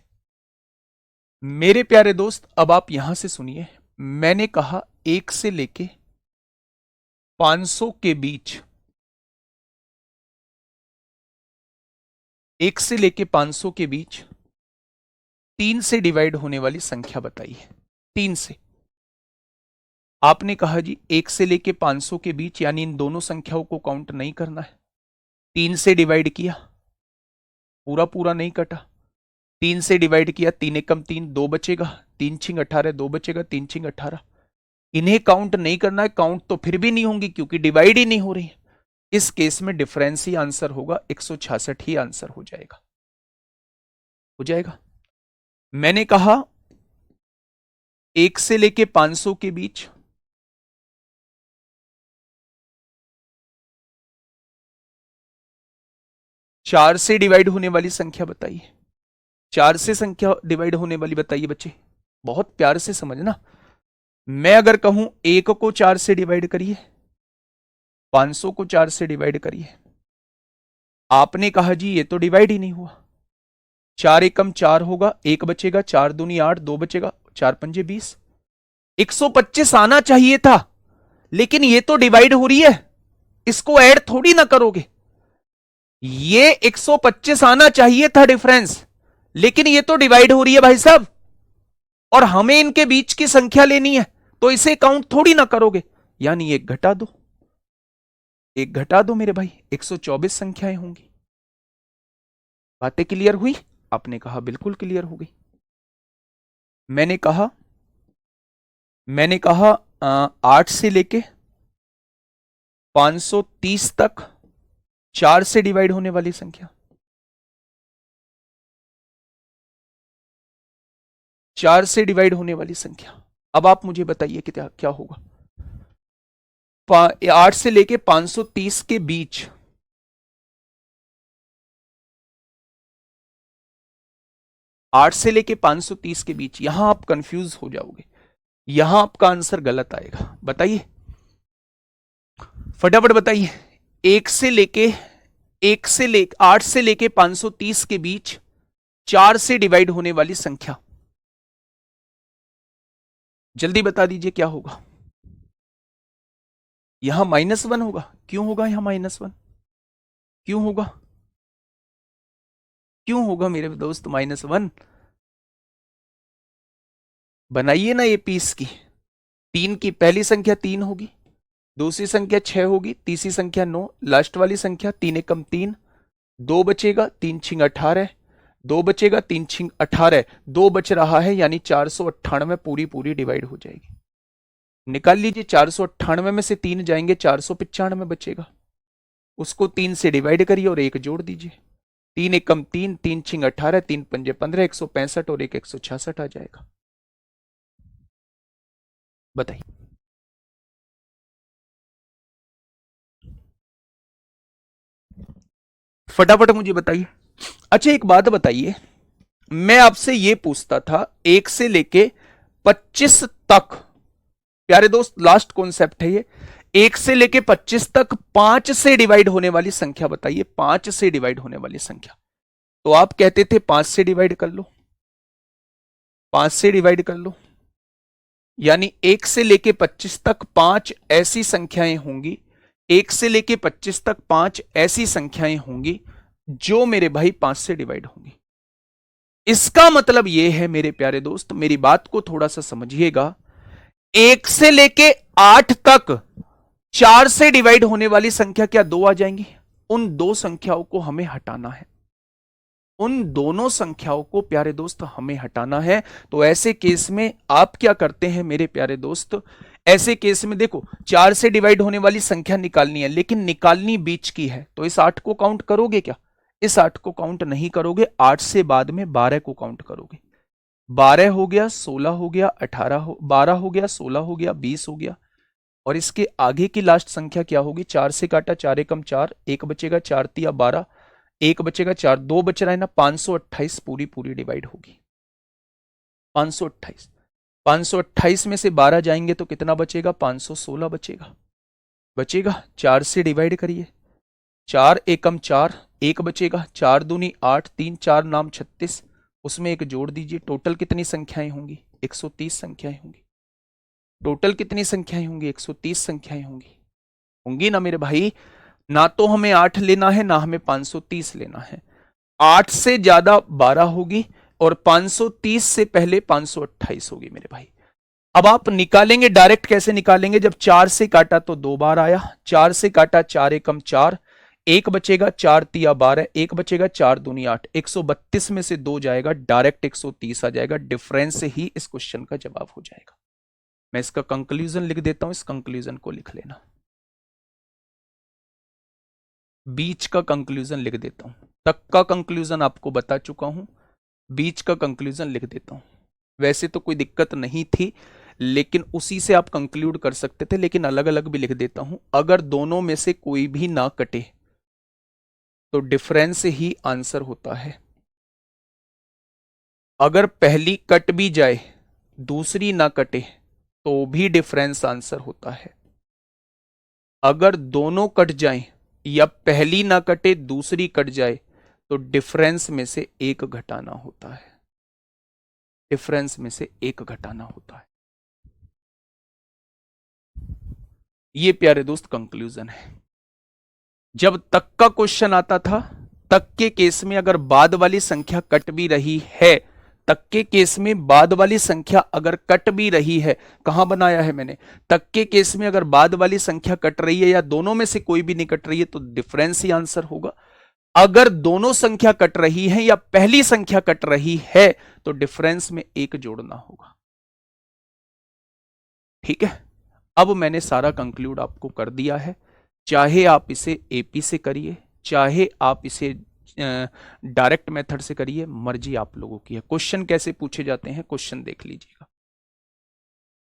A: मेरे प्यारे दोस्त, अब आप यहां से सुनिए। मैंने कहा 1 से लेके 500 के बीच, 1 से लेके 500 के बीच 3 से डिवाइड होने वाली संख्या बताइए। 3 से। आपने कहा जी 1 से लेके 500 के बीच, यानी इन दोनों संख्याओं को काउंट नहीं करना है। 3 से डिवाइड किया, पूरा पूरा नहीं कटा। 3 से डिवाइड किया, 3 एकम 3, 2 बचेगा। 3 छिंग 18, 2 बचेगा। 3 छिंग 18। इन्हें काउंट नहीं करना है, काउंट तो फिर भी नहीं होंगी क्योंकि डिवाइड ही नहीं हो रही है। इस केस में डिफरेंस ही आंसर होगा, 166 ही आंसर हो जाएगा। हो जाएगा। मैंने कहा 1 से लेके 500 के बीच 4 से डिवाइड होने वाली संख्या बताइए। 4 से संख्या डिवाइड होने वाली बताइए बच्चे, बहुत प्यार से समझना। मैं अगर कहूं 1 को 4 से डिवाइड करिए, 500 को 4 से डिवाइड करिए, आपने कहा जी ये तो डिवाइड ही नहीं हुआ। 4 एकम 4 होगा, 1 बचेगा। 4 दूनी 8, 2 बचेगा। 4 पंजे 20। 125 आना चाहिए था, लेकिन ये तो डिवाइड हो रही है, इसको ऐड थोड़ी ना करोगे। ये 125 आना चाहिए था डिफरेंस, लेकिन ये तो डिवाइड हो रही है भाई साहब, और हमें इनके बीच की संख्या लेनी है, तो इसे काउंट थोड़ी ना करोगे। यानी एक घटा दो, एक घटा दो मेरे भाई, 124 संख्याएं होंगी। बातें क्लियर हुई? आपने कहा बिल्कुल क्लियर हो गई। मैंने कहा 8 से लेके 530 तक 4 से डिवाइड होने वाली संख्या, 4 से डिवाइड होने वाली संख्या। अब आप मुझे बताइए कि क्या होगा। 8 से लेके 530 के बीच 8 से लेके 530 के बीच, यहां आप कंफ्यूज हो जाओगे, यहां आपका आंसर गलत आएगा। बताइए फटाफट बताइए। 1 से लेके 8 से लेके 530 के बीच 4 से डिवाइड होने वाली संख्या, जल्दी बता दीजिए क्या होगा। यहां -1 होगा। क्यों होगा यहां -1? क्यों होगा? क्यों होगा मेरे दोस्त -1? बनाइए ना ये पीस की। 3 की पहली संख्या 3 होगी, दूसरी संख्या 6 होगी, तीसरी संख्या 9, लास्ट वाली संख्या 3 एकम 3, 2 बचेगा। 3 छिंग 18, 2 बचेगा। 3 छिंग 18, 2 बच रहा है, यानी 498 पूरी पूरी डिवाइड हो जाएगी। निकाल लीजिए, 498 में से 3 जाएंगे, 495 बचेगा। उसको 3 से डिवाइड करिए और 1 जोड़ दीजिए। 3 एकम 3, 3 छिंग 18, 3 पंजे 15, 165 और 1 166 आ जाएगा। बताइए। फटाफट मुझे बताइए। अच्छा एक बात बताइए, मैं आपसे ये पूछता था 1 से लेके 25 तक, प्यारे दोस्त लास्ट कॉन्सेप्ट है ये, 1 से लेके 25 तक 5 से डिवाइड होने वाली संख्या बताइए, 5 से डिवाइड होने वाली संख्या। तो आप कहते थे 5 से डिवाइड कर लो, 5 से डिवाइड कर लो, यानी 1 से लेके 25 तक 5 ऐसी संख्याएं होंगी, 1 से लेके 25 तक 5 ऐसी संख्याएं होंगी जो मेरे भाई 5 से डिवाइड होंगी। इसका मतलब यह है मेरे प्यारे दोस्त, मेरी बात को थोड़ा सा समझिएगा, 1 से लेके 8 तक 4 से डिवाइड होने वाली संख्या क्या 2 आ जाएंगी? उन दो संख्याओं को हमें हटाना है, उन दोनों संख्याओं को प्यारे दोस्त हमें हटाना है। तो ऐसे केस में आप क्या करते हैं मेरे प्यारे दोस्त, ऐसे केस में देखो 4 से डिवाइड होने वाली संख्या निकालनी है, लेकिन निकालनी बीच की है, तो इस 8 को काउंट करोगे क्या? इस 8 को काउंट नहीं करोगे, 8 से बाद में 12 को काउंट करोगे। 12 हो गया, 16 हो गया, 12 हो गया, 16 हो गया, 20 हो गया, और इसके आगे की लास्ट संख्या क्या होगी? 4 से काटा, 4 एकम 4, 1 बचेगा, 4 तिया 12, 1 बचेगा, 4 2 बच रहा है ना, 528 पूरी पूरी डिवाइड होगी। 528, 528 में से 12 जाएंगे तो कितना बचेगा? 516 बचेगा, बचेगा। 4 से डिवाइड करिए, 4 एकम 4, 1 बचेगा, 4 दूनी 8, 3 4 नाम 36, उसमें 1 जोड़ दीजिए। टोटल कितनी संख्याएं होंगी? 130 संख्याएं होंगी। टोटल कितनी संख्याएं होंगी? 130 संख्याएं होंगी, होंगी ना मेरे भाई। ना तो हमें 8 लेना है, ना हमें 530 लेना है। 8 से ज्यादा 12 होगी और 530 से पहले 528 होगी मेरे भाई। अब आप निकालेंगे डायरेक्ट, कैसे निकालेंगे? जब 4 से काटा तो 2 बार आया, 4 से काटा, 4 एकम 4, 1 बचेगा, 4 तिया 12, 1 बचेगा, 4 दूनी 8, 132 में से 2 जाएगा, डायरेक्ट 130 आ जाएगा। डिफरेंस से ही इस क्वेश्चन का जवाब हो जाएगा। मैं इसका कंक्लूजन लिख देता हूं, इस कंक्लूजन को लिख लेना, बीच का कंक्लूजन लिख देता हूं। तक का कंक्लूजन आपको बता चुका हूं, बीच का कंक्लूजन लिख देता हूं। वैसे तो कोई दिक्कत नहीं थी, लेकिन उसी से आप कंक्लूड कर सकते थे, लेकिन अलग अलग भी लिख देता हूं। अगर दोनों में से कोई भी ना कटे तो डिफरेंस से ही आंसर होता है। अगर पहली कट भी जाए, दूसरी ना कटे, तो भी डिफरेंस आंसर होता है। अगर दोनों कट जाएं या पहली ना कटे दूसरी कट जाए, तो डिफरेंस में से एक घटाना होता है, डिफरेंस में से एक घटाना होता है। ये प्यारे दोस्त कंक्लूजन है। जब तक का क्वेश्चन आता था, तक के केस में अगर बाद वाली संख्या कट भी रही है, तक के केस में बाद वाली संख्या अगर कट भी रही है, कहां बनाया है मैंने? तक के केस में अगर बाद वाली संख्या कट रही है या दोनों में से कोई भी नहीं कट रही है, तो डिफरेंस ही आंसर होगा। अगर दोनों संख्या कट रही है या पहली संख्या कट रही है, तो डिफरेंस में एक जोड़ना होगा। ठीक है, अब मैंने सारा कंक्लूड आपको कर दिया है। चाहे आप इसे एपी से करिए, चाहे आप इसे डायरेक्ट मेथड से करिए, मर्जी आप लोगों की है। क्वेश्चन कैसे पूछे जाते हैं, क्वेश्चन देख लीजिएगा।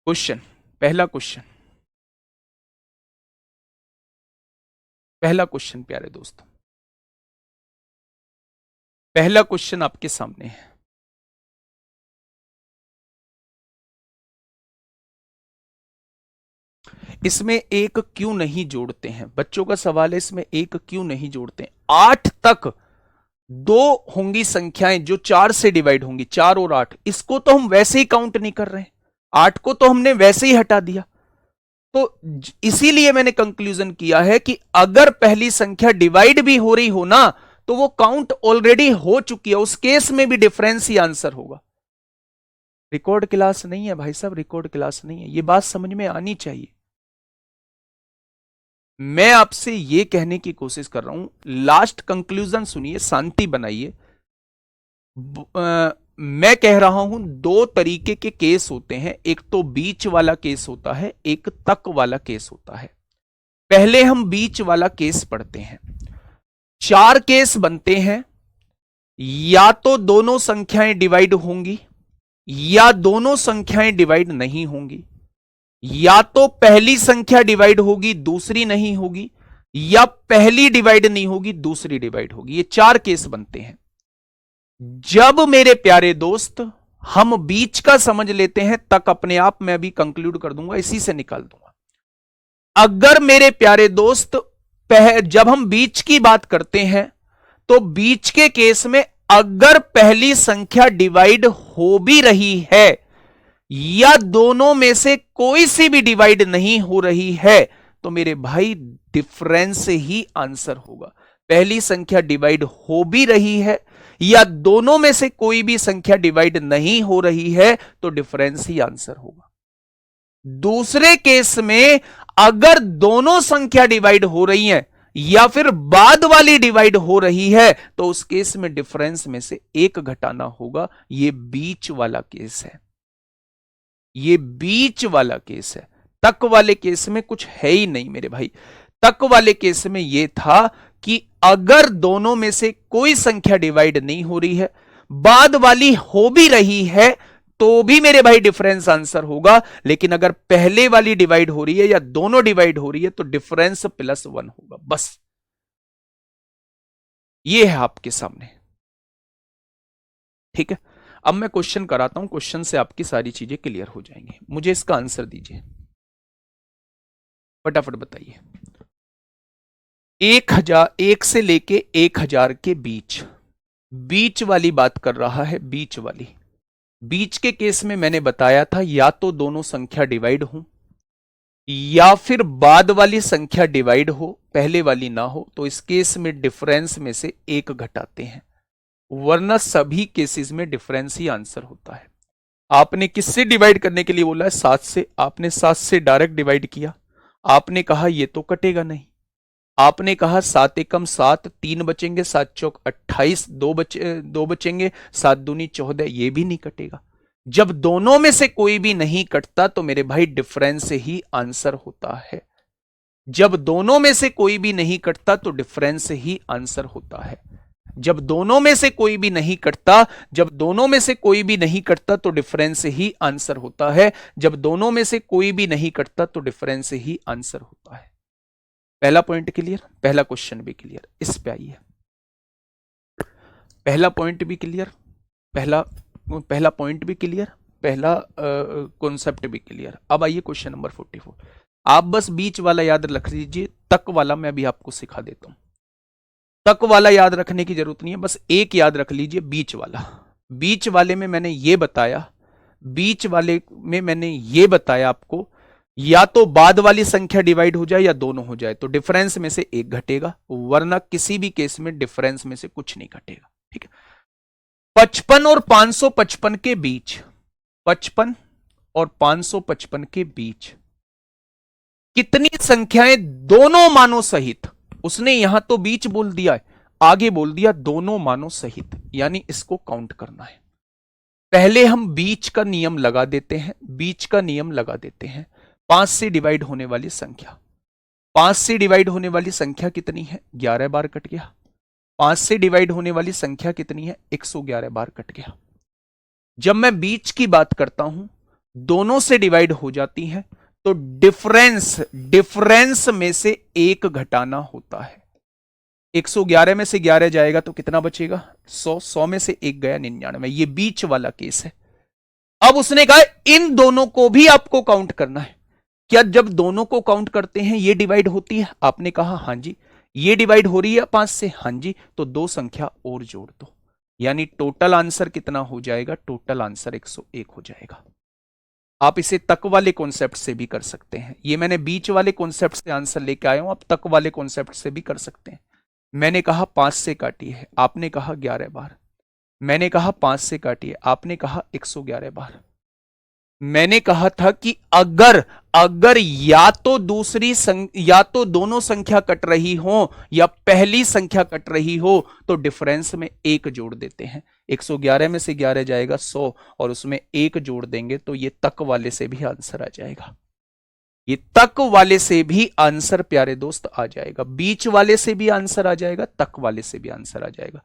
A: क्वेश्चन, पहला क्वेश्चन, पहला क्वेश्चन प्यारे दोस्तों, पहला क्वेश्चन आपके सामने है। इसमें एक क्यों नहीं जोड़ते हैं? बच्चों का सवाल है, इसमें एक क्यों नहीं जोड़ते हैं? 8 तक 2 होंगी संख्याएं जो 4 से डिवाइड होंगी, 4 और 8, इसको तो हम वैसे ही काउंट नहीं कर रहे हैं, 8 को तो हमने वैसे ही हटा दिया। तो इसीलिए मैंने कंक्लूजन किया है कि अगर पहली संख्या डिवाइड भी हो रही हो ना, तो वो काउंट ऑलरेडी हो चुकी है, उस केस में भी डिफरेंस ही आंसर होगा। रिकॉर्ड क्लास नहीं है भाई साहब, रिकॉर्ड क्लास नहीं है, ये बात समझ में आनी चाहिए। मैं आपसे ये कहने की कोशिश कर रहा हूं, लास्ट कंक्लूजन सुनिए, शांति बनाइए। मैं कह रहा हूं 2 तरीके के केस होते हैं, एक तो बीच वाला केस होता है, एक तक वाला केस होता है। पहले हम बीच वाला केस पढ़ते हैं। 4 केस बनते हैं, या तो दोनों संख्याएं डिवाइड होंगी, या दोनों संख्याएं डिवाइड नहीं होंगी, या तो पहली संख्या डिवाइड होगी दूसरी नहीं होगी, या पहली डिवाइड नहीं होगी दूसरी डिवाइड होगी। ये 4 केस बनते हैं। जब मेरे प्यारे दोस्त हम बीच का समझ लेते हैं, तक अपने आप मैं भी कंक्लूड कर दूंगा, इसी से निकाल दूंगा। अगर मेरे प्यारे दोस्त जब हम बीच की बात करते हैं तो बीच के केस में अगर पहली संख्या डिवाइड हो भी रही है या दोनों में से कोई सी भी डिवाइड नहीं हो रही है तो मेरे भाई डिफरेंस ही आंसर होगा। पहली संख्या डिवाइड हो भी रही है या दोनों में से कोई भी संख्या डिवाइड नहीं हो रही है तो डिफरेंस ही आंसर होगा। दूसरे केस में अगर दोनों संख्या डिवाइड हो रही हैं या फिर बाद वाली डिवाइड हो रही है तो उस केस में डिफरेंस में से एक घटाना होगा। यह बीच वाला केस है, ये बीच वाला केस है। तक वाले केस में कुछ है ही नहीं मेरे भाई। तक वाले केस में यह था कि अगर दोनों में से कोई संख्या डिवाइड नहीं हो रही है, बाद वाली हो भी रही है तो भी मेरे भाई डिफरेंस आंसर होगा। लेकिन अगर पहले वाली डिवाइड हो रही है या दोनों डिवाइड हो रही है तो डिफरेंस +1 होगा। बस ये है आपके सामने, ठीक है। अब मैं क्वेश्चन कराता हूं, क्वेश्चन से आपकी सारी चीजें क्लियर हो जाएंगी। मुझे इसका आंसर दीजिए, फटाफट बताइए। 1 से लेके 1000 के बीच, बीच वाली बात कर रहा है। बीच वाली, बीच के केस में मैंने बताया था या तो दोनों संख्या डिवाइड हो या फिर बाद वाली संख्या डिवाइड हो, पहले वाली ना हो। तो इस केस में डिफरेंस में से एक घटाते हैं, वरना सभी केसेस में डिफरेंस ही आंसर होता है। आपने किससे डिवाइड करने के लिए बोला है? 7 से। आपने 7 से डायरेक्ट डिवाइड किया। आपने कहा ये तो कटेगा नहीं। आपने कहा 7 एकम 7, 3 बचेंगे, 7 चौक 28, 2 बचेंगे, 7 दूनी 14, ये भी नहीं कटेगा। जब दोनों में से कोई भी नहीं कटता तो मेरे भाई डिफरेंस ही आंसर होता है। जब दोनों में से कोई भी नहीं कटता तो डिफरेंस ही आंसर होता है। जब दोनों में से कोई भी नहीं कटता, जब दोनों में से कोई भी नहीं कटता तो डिफरेंस ही आंसर होता है। जब दोनों में से कोई भी नहीं कटता तो डिफरेंस ही आंसर होता है। पहला पॉइंट क्लियर, पहला क्वेश्चन भी क्लियर। इस पे आइए, पहला पॉइंट भी क्लियर, पहला पॉइंट भी क्लियर, पहला कॉन्सेप्ट भी क्लियर। अब आइए क्वेश्चन नंबर 44। आप बस बीच वाला याद रख लीजिए, तक वाला मैं भी आपको सिखा देता हूं। तक वाला याद रखने की जरूरत नहीं है, बस एक याद रख लीजिए, बीच वाला। बीच वाले में मैंने ये बताया, बीच वाले में मैंने ये बताया आपको, या तो बाद वाली संख्या डिवाइड हो जाए या दोनों हो जाए तो डिफरेंस में से एक घटेगा, वरना किसी भी केस में डिफरेंस में से कुछ नहीं घटेगा, ठीक है। 55 और 555 के बीच, 55 और 555 के बीच कितनी संख्याएं दोनों मानों सहित, उसने यहां तो बीच बोल दिया है, आगे बोल दिया दोनों मानों सहित, यानी इसको काउंट करना है। पहले हम बीच का नियम लगा देते हैं, बीच का नियम लगा देते हैं। 5 से डिवाइड होने वाली संख्या, 5 से डिवाइड होने वाली संख्या कितनी है? 11 बार कट गया। 5 से डिवाइड होने वाली संख्या कितनी है? 111 बार कट गया। जब मैं बीच की बात करता हूं, दोनों से डिवाइड हो जाती है तो डिफरेंस में से एक घटाना होता है। 111 में से 11 जाएगा तो कितना बचेगा? 100। 100 में से एक गया 99। ये बीच वाला केस है। अब उसने कहा इन दोनों को भी आपको काउंट करना है। क्या जब दोनों को काउंट करते हैं ये डिवाइड होती है? आपने कहा हां जी। ये डिवाइड हो रही है 5 से? हां जी। तो दो संख्या और जोड़ दो, यानी टोटल आंसर कितना हो जाएगा? टोटल आंसर 101 हो जाएगा। आप इसे तक वाले कॉन्सेप्ट से भी कर सकते हैं। ये मैंने बीच वाले कॉन्सेप्ट से आंसर लेके आया हूं, आप तक वाले कॉन्सेप्ट से भी कर सकते हैं। मैंने कहा 5 से काटी है, आपने कहा 11 बार। मैंने कहा 5 से काटी है, आपने कहा 111 बार। मैंने कहा था कि अगर या तो दोनों संख्या कट रही हो या पहली संख्या कट रही हो तो डिफरेंस में एक जोड़ देते हैं। 111 में से 11 जाएगा 100 और उसमें एक जोड़ देंगे तो ये तक वाले से भी आंसर आ जाएगा। ये तक वाले से भी आंसर प्यारे दोस्त आ जाएगा। बीच वाले से भी आंसर आ जाएगा, तक वाले से भी आंसर आ जाएगा।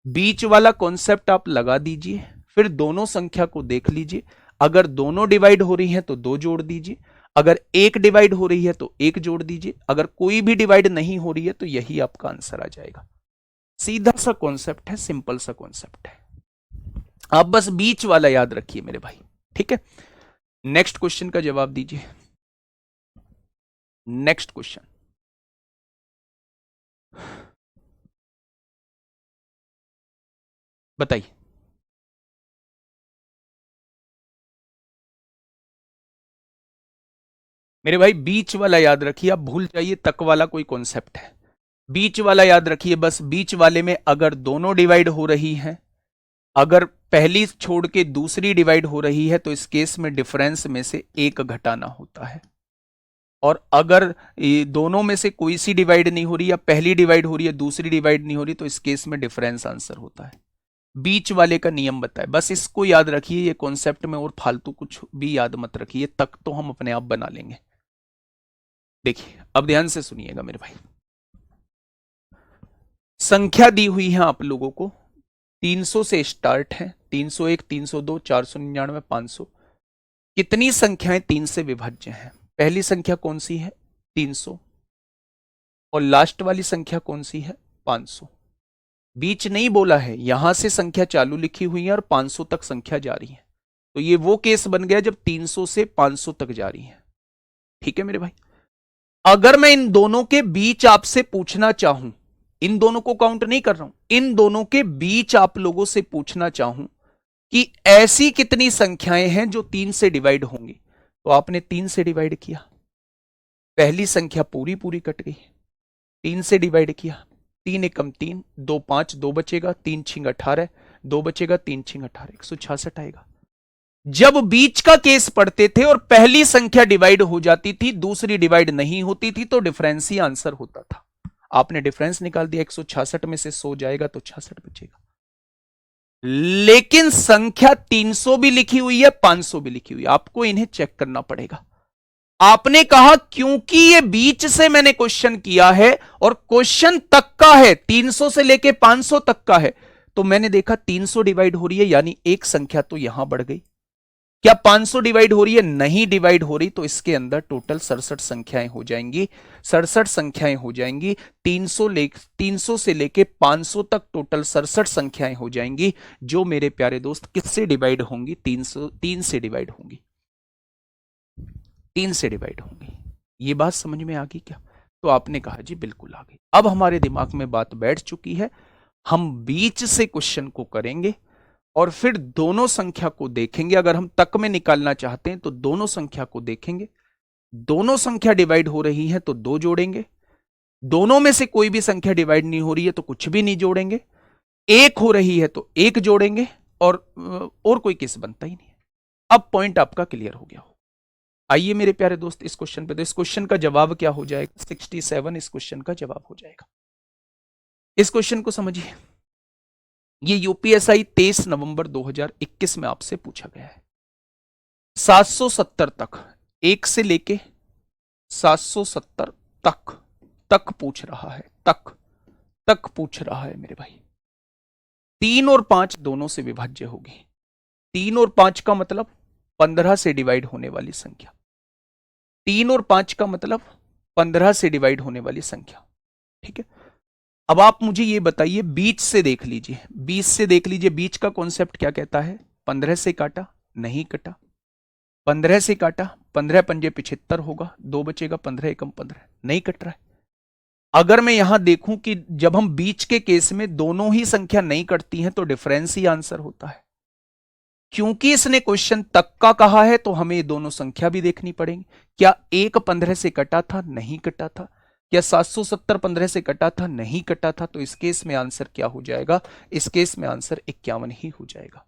A: बीच वाला कॉन्सेप्ट आप लगा दीजिए, फिर दोनों संख्या को देख लीजिए। अगर दोनों डिवाइड हो रही हैं तो 2 जोड़ दीजिए, अगर एक डिवाइड हो रही है तो 1 जोड़ दीजिए, अगर कोई भी डिवाइड नहीं हो रही है तो यही आपका आंसर आ जाएगा। सीधा सा कॉन्सेप्ट है, सिंपल सा कॉन्सेप्ट है। आप बस बीच वाला याद रखिए मेरे भाई, ठीक है। नेक्स्ट क्वेश्चन का जवाब दीजिए। नेक्स्ट क्वेश्चन, बताइए। मेरे भाई बीच वाला याद रखिए, आप भूल जाइए तक वाला कोई कॉन्सेप्ट है। बीच वाला याद रखिए, बस बीच वाले में अगर दोनों डिवाइड हो रही हैं, अगर पहली छोड़ के दूसरी डिवाइड हो रही है तो इस केस में डिफरेंस में से एक घटाना होता है। और अगर ये दोनों में से कोई सी डिवाइड नहीं हो रही, या पहली डिवाइड हो रही है दूसरी डिवाइड नहीं हो रही, तो इस केस में डिफरेंस आंसर होता है। बीच वाले का नियम बताए, बस इसको याद रखिए ये कॉन्सेप्ट में, और फालतू कुछ भी याद मत रखिए, तक तो हम अपने आप बना लेंगे। देखिए अब ध्यान से सुनिएगा मेरे भाई, संख्या दी हुई है आप लोगों को, 300 से स्टार्ट है, 301, 302, 499, 500। कितनी संख्याएं 3 से विभाज्य हैं? पहली संख्या कौन सी है? 300। और लास्ट वाली संख्या कौन सी है? 500। बीच नहीं बोला है, यहां से संख्या चालू लिखी हुई है और 500 तक संख्या जा रही है। तो ये वो केस बन गया जब 300 से 500 तक जा रही है। ठीक है मेरे भाई, अगर मैं इन दोनों के बीच आपसे पूछना चाहूं, इन दोनों को काउंट नहीं कर रहा हूं, इन दोनों के बीच आप लोगों से पूछना चाहूं कि ऐसी कितनी संख्याएं हैं जो 3 से डिवाइड होंगी, तो आपने 3 से डिवाइड किया, पहली संख्या पूरी पूरी कट गई। 3 से डिवाइड किया, 3 एकम 3, 2 5, 2 बचेगा, 3 छिंग 18, 2 बचेगा, 3 छिंग 18, 166 आएगा। जब बीच का केस पढ़ते थे और पहली संख्या डिवाइड हो जाती थी, दूसरी डिवाइड नहीं होती थी, तो डिफरेंस ही आंसर होता था। आपने डिफरेंस निकाल दिया, 166 में से 100 जाएगा तो 66 बचेगा। लेकिन संख्या 300 भी लिखी हुई है, 500 भी लिखी हुई है, आपको इन्हें चेक करना पड़ेगा। आपने कहा क्योंकि ये बीच से मैंने क्वेश्चन किया है और क्वेश्चन तक का है, 300 से लेके 500 तक का है, तो मैंने देखा 300 डिवाइड हो रही है, यानी एक संख्या तो यहां बढ़ गई। क्या 500 डिवाइड हो रही है? नहीं डिवाइड हो रही, तो इसके अंदर टोटल 67 संख्याएं हो जाएंगी। 67 संख्याएं हो जाएंगी, 300 से लेके 500 तक टोटल 67 संख्याएं हो जाएंगी, जो मेरे प्यारे दोस्त किससे डिवाइड होंगी? 3 से डिवाइड होंगी, 3 से डिवाइड होंगी। ये बात समझ में आ गई क्या? तो आपने कहा जी बिल्कुल आ गई। अब हमारे दिमाग में बात बैठ चुकी है, हम बीच से क्वेश्चन को करेंगे और फिर दोनों संख्या को देखेंगे। अगर हम तक में निकालना चाहते हैं तो दोनों संख्या को देखेंगे, दोनों संख्या डिवाइड हो रही है तो 2 जोड़ेंगे, दोनों में से कोई भी संख्या डिवाइड नहीं हो रही है तो कुछ भी नहीं जोड़ेंगे, एक हो रही है तो एक जोड़ेंगे, और कोई केस बनता ही नहीं है। अब पॉइंट आपका क्लियर हो गया हो। आइए मेरे प्यारे दोस्त इस क्वेश्चन पे, तो इस क्वेश्चन का जवाब क्या हो जाएगा? 67 इस क्वेश्चन का जवाब हो जाएगा। इस क्वेश्चन को समझिए, ये यूपीएसआई 23 नवंबर 2021 में आपसे पूछा गया है। 770 तक, एक से लेके 770 तक, तक पूछ रहा है, तक पूछ रहा है मेरे भाई। 3 और 5 दोनों से विभाज्य होगी। 3 और 5 का मतलब 15 से डिवाइड होने वाली संख्या। 3 और 5 का मतलब 15 से डिवाइड होने वाली संख्या। ठीक है, अब आप मुझे ये बताइए, बीच से देख लीजिए, बीच से देख लीजिए, बीच का कॉन्सेप्ट क्या कहता है? 15 से काटा, नहीं कटा, 15 से काटा, 15 पंजे 75 होगा, 2 बचेगा, 15 एकम 15, नहीं कट रहा है। अगर मैं यहां देखूं कि जब हम बीच के केस में दोनों ही संख्या नहीं कटती हैं तो डिफरेंस ही आंसर होता है। क्योंकि इसने क्वेश्चन तक का कहा है तो हमें दोनों संख्या भी देखनी पड़ेगी। क्या एक 15 से कटा था? नहीं कटा था। क्या 770 15 से कटा था? नहीं कटा था। तो इस केस में आंसर क्या हो जाएगा? इस केस में आंसर 51 ही हो जाएगा।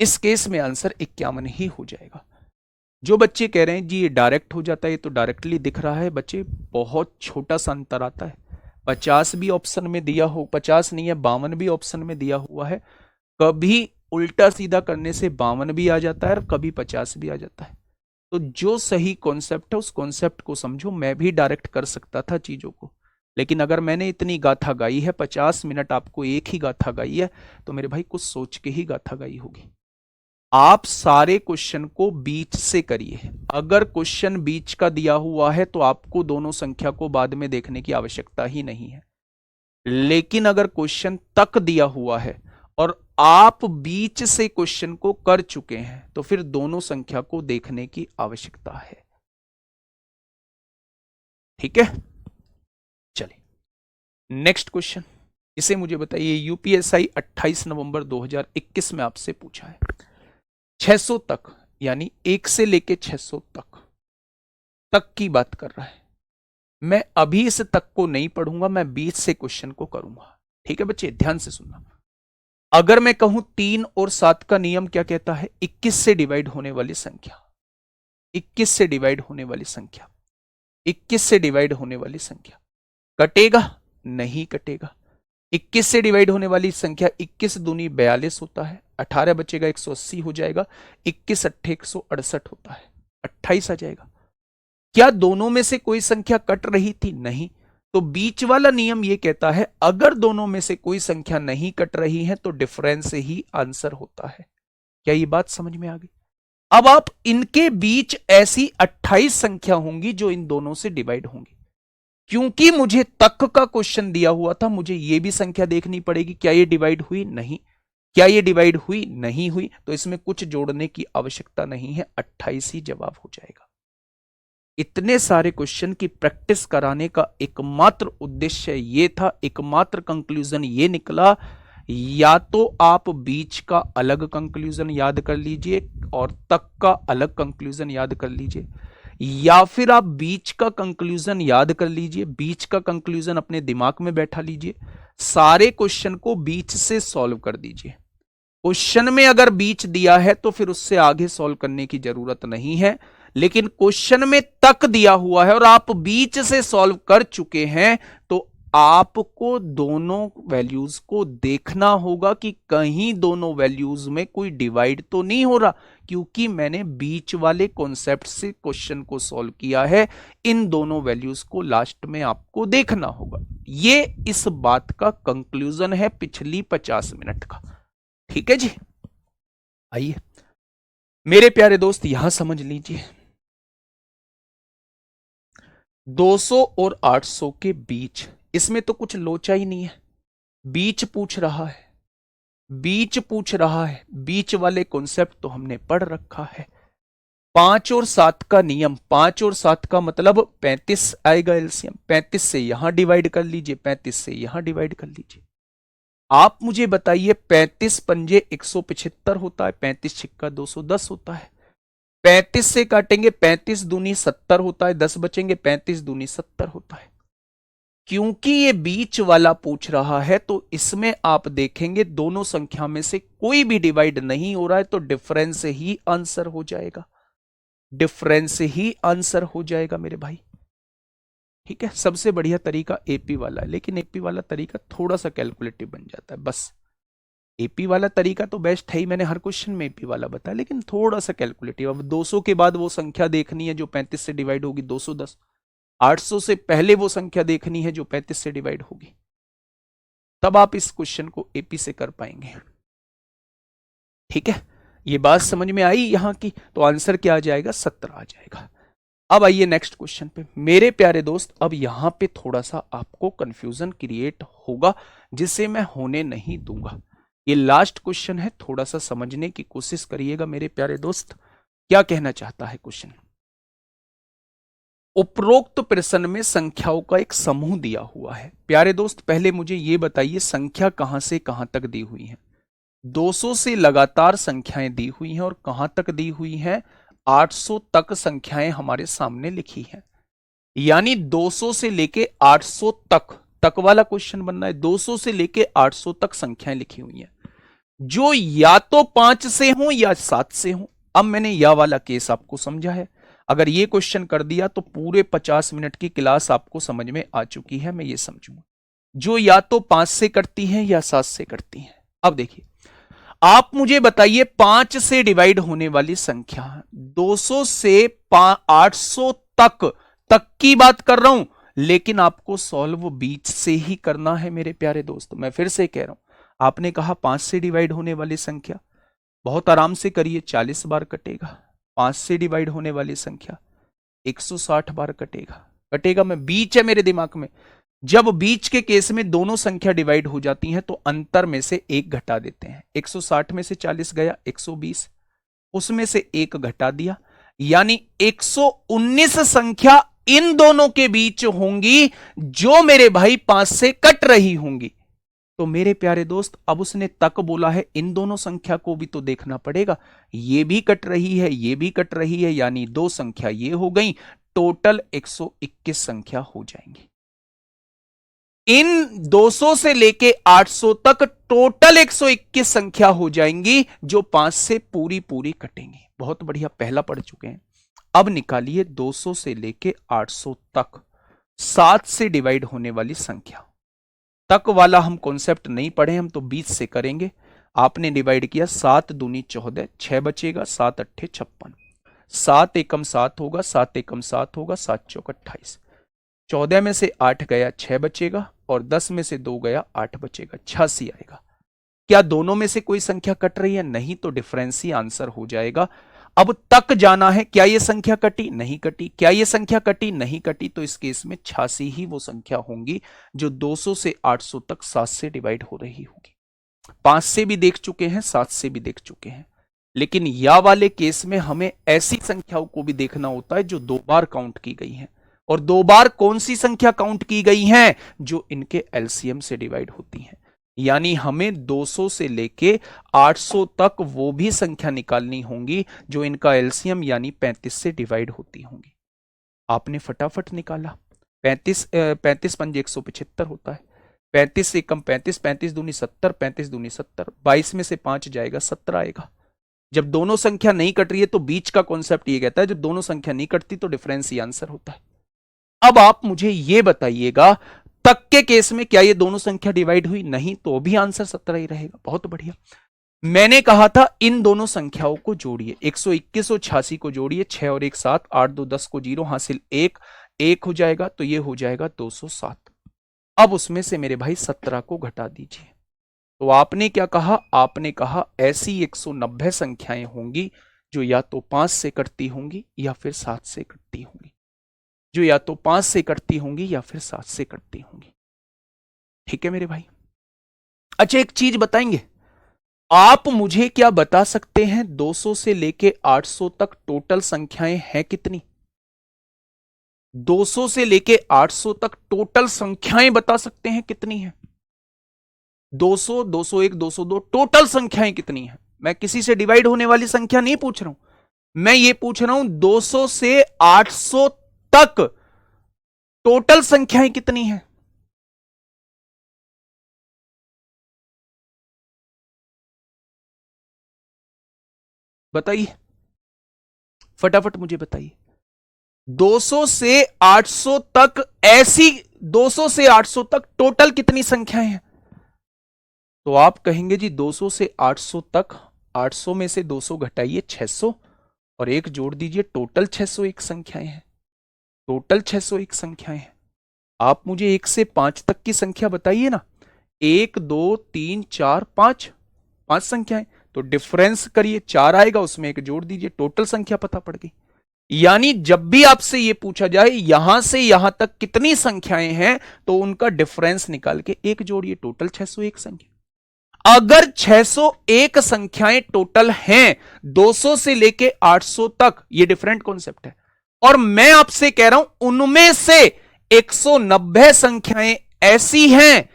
A: इस केस में आंसर 51 ही हो जाएगा। जो बच्चे कह रहे हैं जी ये डायरेक्ट हो जाता है, ये तो डायरेक्टली दिख रहा है बच्चे, बहुत छोटा सा अंतर आता है। 50 भी ऑप्शन में दिया हो, 50 नहीं है 52 भी ऑप्शन में दिया हुआ है। कभी उल्टा सीधा करने से 52 भी आ जाता है और कभी 50 भी आ जाता है। तो जो सही कॉन्सेप्ट है उस कॉन्सेप्ट को समझो। मैं भी डायरेक्ट कर सकता था चीजों को, लेकिन अगर मैंने इतनी गाथा गाई है, 50 मिनट आपको एक ही गाथा गाई है, तो मेरे भाई कुछ सोच के ही गाथा गाई होगी। आप सारे क्वेश्चन को बीच से करिए। अगर क्वेश्चन बीच का दिया हुआ है तो आपको दोनों संख्या को बाद में देखने की आवश्यकता ही नहीं है। लेकिन अगर क्वेश्चन तक दिया हुआ है और आप बीच से क्वेश्चन को कर चुके हैं तो फिर दोनों संख्या को देखने की आवश्यकता है। ठीक है, चलिए नेक्स्ट क्वेश्चन। इसे मुझे बताइए, यूपीएसआई 28 नवंबर 2021 में आपसे पूछा है 600 तक, यानी 1 से लेके 600 तक की बात कर रहा है। मैं अभी इस तक को नहीं पढ़ूंगा, मैं बीच से क्वेश्चन को करूंगा। ठीक है बच्चे, ध्यान से सुनना। अगर मैं कहूं 3 और 7 का नियम क्या कहता है, 21 से डिवाइड होने वाली संख्या, 21 से डिवाइड होने वाली संख्या, 21 से डिवाइड होने वाली संख्या कटेगा? नहीं कटेगा। 21 से डिवाइड होने वाली संख्या 21 दूनी 42 होता है, 18 बचेगा 180 हो जाएगा, 21 अट्ठे 168 होता है, 28 आ जाएगा। क्या दोनों में से कोई संख्या कट रही थी? नहीं। तो बीच वाला नियम यह कहता है अगर दोनों में से कोई संख्या नहीं कट रही है तो डिफरेंस ही आंसर होता है। क्या ये बात समझ में आ गई? अब आप इनके बीच ऐसी 28 संख्या होंगी जो इन दोनों से डिवाइड होंगी। क्योंकि मुझे तक का क्वेश्चन दिया हुआ था, मुझे यह भी संख्या देखनी पड़ेगी, क्या ये डिवाइड हुई? नहीं। क्या ये डिवाइड हुई? नहीं हुई। तो इसमें कुछ जोड़ने की आवश्यकता नहीं है, 28 ही जवाब हो जाएगा। इतने सारे क्वेश्चन की प्रैक्टिस कराने का एकमात्र उद्देश्य ये था, एकमात्र कंक्लूजन ये निकला, या तो आप बीच का अलग कंक्लूजन याद कर लीजिए और तक का अलग कंक्लूजन याद कर लीजिए, या फिर आप बीच का कंक्लूजन याद कर लीजिए, बीच का कंक्लूजन अपने दिमाग में बैठा लीजिए, सारे क्वेश्चन को बीच से सॉल्व कर दीजिए। क्वेश्चन में अगर बीच दिया है तो फिर उससे आगे सॉल्व करने की जरूरत नहीं है, लेकिन क्वेश्चन में तक दिया हुआ है और आप बीच से सॉल्व कर चुके हैं तो आपको दोनों वैल्यूज को देखना होगा कि कहीं दोनों वैल्यूज में कोई डिवाइड तो नहीं हो रहा, क्योंकि मैंने बीच वाले कॉन्सेप्ट से क्वेश्चन को सॉल्व किया है। इन दोनों वैल्यूज को लास्ट में आपको देखना होगा। ये इस बात का कंक्लूजन है पिछली 50 मिनट का। ठीक है जी, आइए मेरे प्यारे दोस्त यहां समझ लीजिए, 200 और 800 के बीच, इसमें तो कुछ लोचा ही नहीं है। बीच पूछ रहा है, बीच पूछ रहा है, बीच वाले कॉन्सेप्ट तो हमने पढ़ रखा है। 5 और 7 का नियम, 5 और 7 का मतलब 35 आएगा एलसीएम, 35 से यहां डिवाइड कर लीजिए, 35 से यहां डिवाइड कर लीजिए। आप मुझे बताइए 35 पंजे 175 होता है, 35 छिक्का 210 होता है। 35 से काटेंगे, 35 दूनी 70 होता है, 10 बचेंगे, 35 दूनी 70 होता है। क्योंकि ये बीच वाला पूछ रहा है तो इसमें आप देखेंगे दोनों संख्या में से कोई भी डिवाइड नहीं हो रहा है तो डिफरेंस ही आंसर हो जाएगा, डिफरेंस ही आंसर हो जाएगा मेरे भाई। ठीक है, सबसे बढ़िया तरीका एपी वाला है, लेकिन एपी वाला तरीका थोड़ा सा कैलकुलेटिव बन जाता है। बस एपी वाला तरीका तो बेस्ट है ही, मैंने हर क्वेश्चन में एपी वाला बताया, लेकिन थोड़ा सा कैलकुलेटिव। अब 200 के बाद वो संख्या देखनी है जो 35 से डिवाइड होगी, 210। 800 से पहले वो संख्या देखनी है जो 35 से डिवाइड होगी, तब आप इस क्वेश्चन को एपी से कर पाएंगे। ठीक है, ये बात समझ में आई यहां की? तो आंसर क्या आ जाएगा? 17 आ जाएगा। अब आइए नेक्स्ट क्वेश्चन पे मेरे प्यारे दोस्त। अब यहां पे थोड़ा सा आपको कंफ्यूजन क्रिएट होगा जिसे मैं होने नहीं दूंगा। ये लास्ट क्वेश्चन है, थोड़ा सा समझने की कोशिश करिएगा मेरे प्यारे दोस्त। क्या कहना चाहता है क्वेश्चन? उपरोक्त प्रश्न में संख्याओं का एक समूह दिया हुआ है। प्यारे दोस्त पहले मुझे यह बताइए संख्या कहां से कहां तक दी हुई है? 200 से लगातार संख्याएं दी हुई हैं और कहां तक दी हुई हैं? 800 तक संख्याएं हमारे सामने लिखी हैं। यानी 200 से लेके 800 तक वाला क्वेश्चन बनना है। 200 से लेके 800 तक संख्याएं लिखी हुई हैं जो या तो 5 से हो या 7 से हो। अब मैंने या वाला केस आपको समझा है। अगर ये क्वेश्चन कर दिया तो पूरे 50 मिनट की क्लास आपको समझ में आ चुकी है, मैं ये समझूंगा। जो या तो 5 से करती हैं या 7 से करती हैं। अब देखिए, आप मुझे बताइए 5 से डिवाइड होने वाली संख्या, 200 से 800 तक की बात कर रहा हूं, लेकिन आपको सॉल्व बीच से ही करना है मेरे प्यारे दोस्त। मैं फिर से कह रहा हूं, आपने कहा 5 से डिवाइड होने वाली संख्या, बहुत आराम से करिए, 40 बार कटेगा। 5 से डिवाइड होने वाली संख्या 160 बार कटेगा। मैं बीच है मेरे दिमाग में। जब बीच के केस में दोनों संख्या डिवाइड हो जाती हैं तो अंतर में से एक घटा देते हैं। 160 में से 40 गया 120, उसमें से एक घटा दिया, यानी 119 संख्या इन दोनों के बीच होंगी जो मेरे भाई 5 से कट रही होंगी। तो मेरे प्यारे दोस्त, अब उसने तक बोला है, इन दोनों संख्या को भी तो देखना पड़ेगा। ये भी कट रही है, ये भी कट रही है, यानी दो संख्या ये हो गई, टोटल 121 संख्या हो जाएंगी। इन 200 से लेके 800 तक टोटल 121 संख्या हो जाएंगी जो 5 से पूरी पूरी कटेंगी। बहुत बढ़िया, पहला पढ़ चुके हैं। अब निकालिए 200 से लेके 800 तक 7 से डिवाइड होने वाली संख्या। तक वाला हम कॉन्सेप्ट नहीं पढ़े, हम तो 20 से करेंगे। आपने डिवाइड किया, 7 दूनी 14, 6 बचेगा, 7 अट्ठे 56, 7 एकम 7 होगा, 7 एकम 7 होगा, 7 चौक 28, 14 में से 8 गया 6 बचेगा, और 10 में से 2 गया 8 बचेगा, 86 आएगा। क्या दोनों में से कोई संख्या कट रही है? नहीं, तो डिफरेंस ही आंसर हो जाएगा। अब तक जाना है, क्या ये संख्या कटी? नहीं कटी। क्या ये संख्या कटी? नहीं कटी। तो इस केस में 86 ही वो संख्या होंगी जो 200 से 800 तक 7 से डिवाइड हो रही होगी। 5 से भी देख चुके हैं, 7 से भी देख चुके हैं, लेकिन या वाले केस में हमें ऐसी संख्याओं को भी देखना होता है जो 2 बार काउंट की गई हैं। और 2 बार कौन सी संख्या काउंट की गई हैं? जो इनके एलसीएम से डिवाइड होती हैं। यानी हमें 200 से लेके 800 तक वो भी संख्या निकालनी होंगी जो इनका एलसीएम यानी 35 से डिवाइड होती होंगी। आपने फटाफट निकाला। 35 पंजे 175 होता है, 35 से कम 35, 35 दूनी 70, 35 दूनी 70, 22 में से 5 जाएगा 17 आएगा। जब दोनों संख्या नहीं कट रही है तो बीच का कॉन्सेप्ट ये कहता है जब दोनों संख्या नहीं कटती तो डिफरेंस ही आंसर होता है। अब आप मुझे यह बताइएगा, तक के केस में क्या ये दोनों संख्या डिवाइड हुई? नहीं, तो भी आंसर 17 ही रहेगा। बहुत बढ़िया। मैंने कहा था इन दोनों संख्याओं को जोड़िए, 121 और 86 को जोड़िए, 6 और 1 7, 8 2 10 को 0, हासिल 1 1 हो जाएगा, तो ये हो जाएगा 207। अब उसमें से मेरे भाई 17 को घटा दीजिए। तो आपने क्या कहा? आपने कहा ऐसी 190 संख्याएं होंगी जो या तो 5 से कटती होंगी या फिर 7 से कटती होंगी, जो या तो 5 से कटती होंगी या फिर 7 से कटती होंगी। ठीक है मेरे भाई। अच्छा, एक चीज बताएंगे, आप मुझे क्या बता सकते हैं 200 से लेके 800 तक टोटल संख्याएं हैं कितनी? 200 से लेके 800 तक टोटल संख्याएं बता सकते हैं कितनी हैं? 200, 201, 202 टोटल संख्याएं कितनी हैं? मैं किसी से डिवाइड होने वाली संख्या नहीं पूछ रहा हूं, मैं ये पूछ रहा हूं 200 से 800 तक टोटल संख्याएं कितनी हैं? बताइए, फटाफट मुझे बताइए। 200 से 800 तक ऐसी 200 से 800 तक टोटल कितनी संख्याएं हैं? तो आप कहेंगे जी 200 से 800 तक, 800 में से 200 घटाइए 600 और एक जोड़ दीजिए, टोटल 601 संख्याएं हैं। टोटल 601 संख्याएं हैं। आप मुझे 1 से 5 तक की संख्या बताइए ना। 1 2 3 4 5, 5 संख्याएं। तो डिफरेंस करिए, 4 आएगा, उसमें एक जोड़ दीजिए, टोटल संख्या पता पड़ गई। यानी जब भी आपसे यह पूछा जाए यहां से यहां तक कितनी संख्याएं हैं तो उनका डिफरेंस निकाल के एक जोड़िए, टोटल 601 संख्या। अगर 601 संख्याएं टोटल हैं 200 से लेके 800 तक, ये डिफरेंट कॉन्सेप्ट है, और मैं आपसे कह रहा हूं उनमें से 190 संख्याएं ऐसी हैं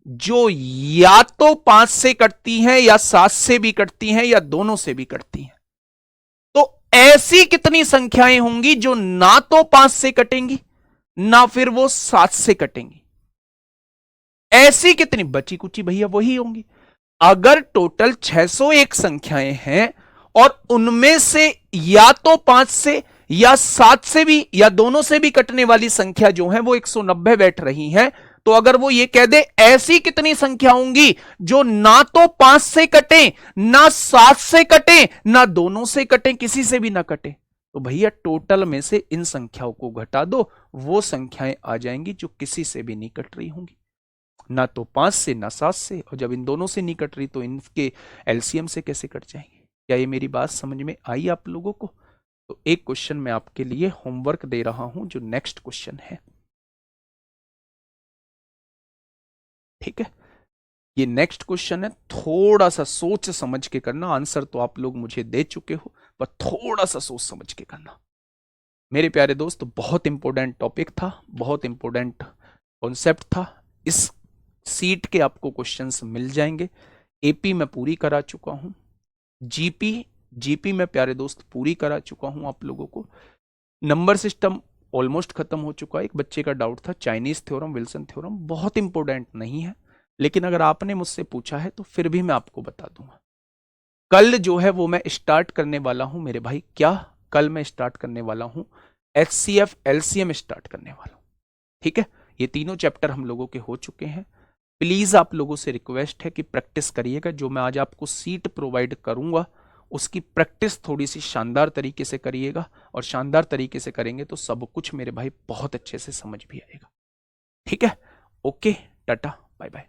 A: जो या तो 5 से कटती हैं या 7 से भी कटती हैं या दोनों से भी कटती हैं। तो ऐसी कितनी संख्याएं होंगी जो ना तो 5 से कटेंगी ना फिर वो 7 से कटेंगी? ऐसी कितनी? बची कुची भैया वही होंगी। अगर टोटल 601 संख्याएं हैं और उनमें से या तो 5 से या 7 से भी या दोनों से भी कटने वाली संख्या जो है वो 190 बैठ रही हैं, तो अगर वो ये कह दे ऐसी कितनी संख्या होंगी जो ना तो 5 से कटे ना 7 से कटे ना दोनों से कटे, किसी से भी ना कटे, तो भैया टोटल में से इन संख्याओं को घटा दो, वो संख्याएं आ जाएंगी जो किसी से भी नहीं कट रही होंगी, ना तो 5 से ना 7 से। और जब इन दोनों से नहीं कट रही तो इनके एलसीएम से कैसे कट जाएंगे? क्या ये मेरी बात समझ में आई आप लोगों को? तो एक क्वेश्चन मैं आपके लिए होमवर्क दे रहा हूं जो नेक्स्ट क्वेश्चन है। ठीक है, ये नेक्स्ट क्वेश्चन है, थोड़ा सा सोच समझ के करना। आंसर तो आप लोग मुझे दे चुके हो, पर थोड़ा सा सोच समझ के करना मेरे प्यारे दोस्त। बहुत इंपॉर्टेंट टॉपिक था, बहुत इंपॉर्टेंट कॉन्सेप्ट था। इस सीट के आपको क्वेश्चंस मिल जाएंगे। एपी मैं पूरी करा चुका हूं, जीपी जीपी में प्यारे दोस्त पूरी करा चुका हूं आप लोगों को। नंबर सिस्टम ऑलमोस्ट खत्म हो चुका है। एक बच्चे का डाउट था चाइनीज थ्योरम, विल्सन थ्योरम, बहुत इंपॉर्टेंट नहीं है, लेकिन अगर आपने मुझसे पूछा है तो फिर भी मैं आपको बता दूंगा। कल जो है वो मैं स्टार्ट करने वाला हूं मेरे भाई। क्या? कल मैं स्टार्ट करने वाला हूं एचसीएफ एलसीएम स्टार्ट करने वाला हूं। ठीक है, ये तीनों चैप्टर हम लोगों के हो चुके हैं। प्लीज आप लोगों से रिक्वेस्ट है कि प्रैक्टिस करिएगा। जो मैं आज आपको सीट प्रोवाइड करूंगा उसकी प्रैक्टिस थोड़ी सी शानदार तरीके से करिएगा, और शानदार तरीके से करेंगे तो सब कुछ मेरे भाई बहुत अच्छे से समझ भी आएगा। ठीक है, ओके, टाटा, बाय बाय।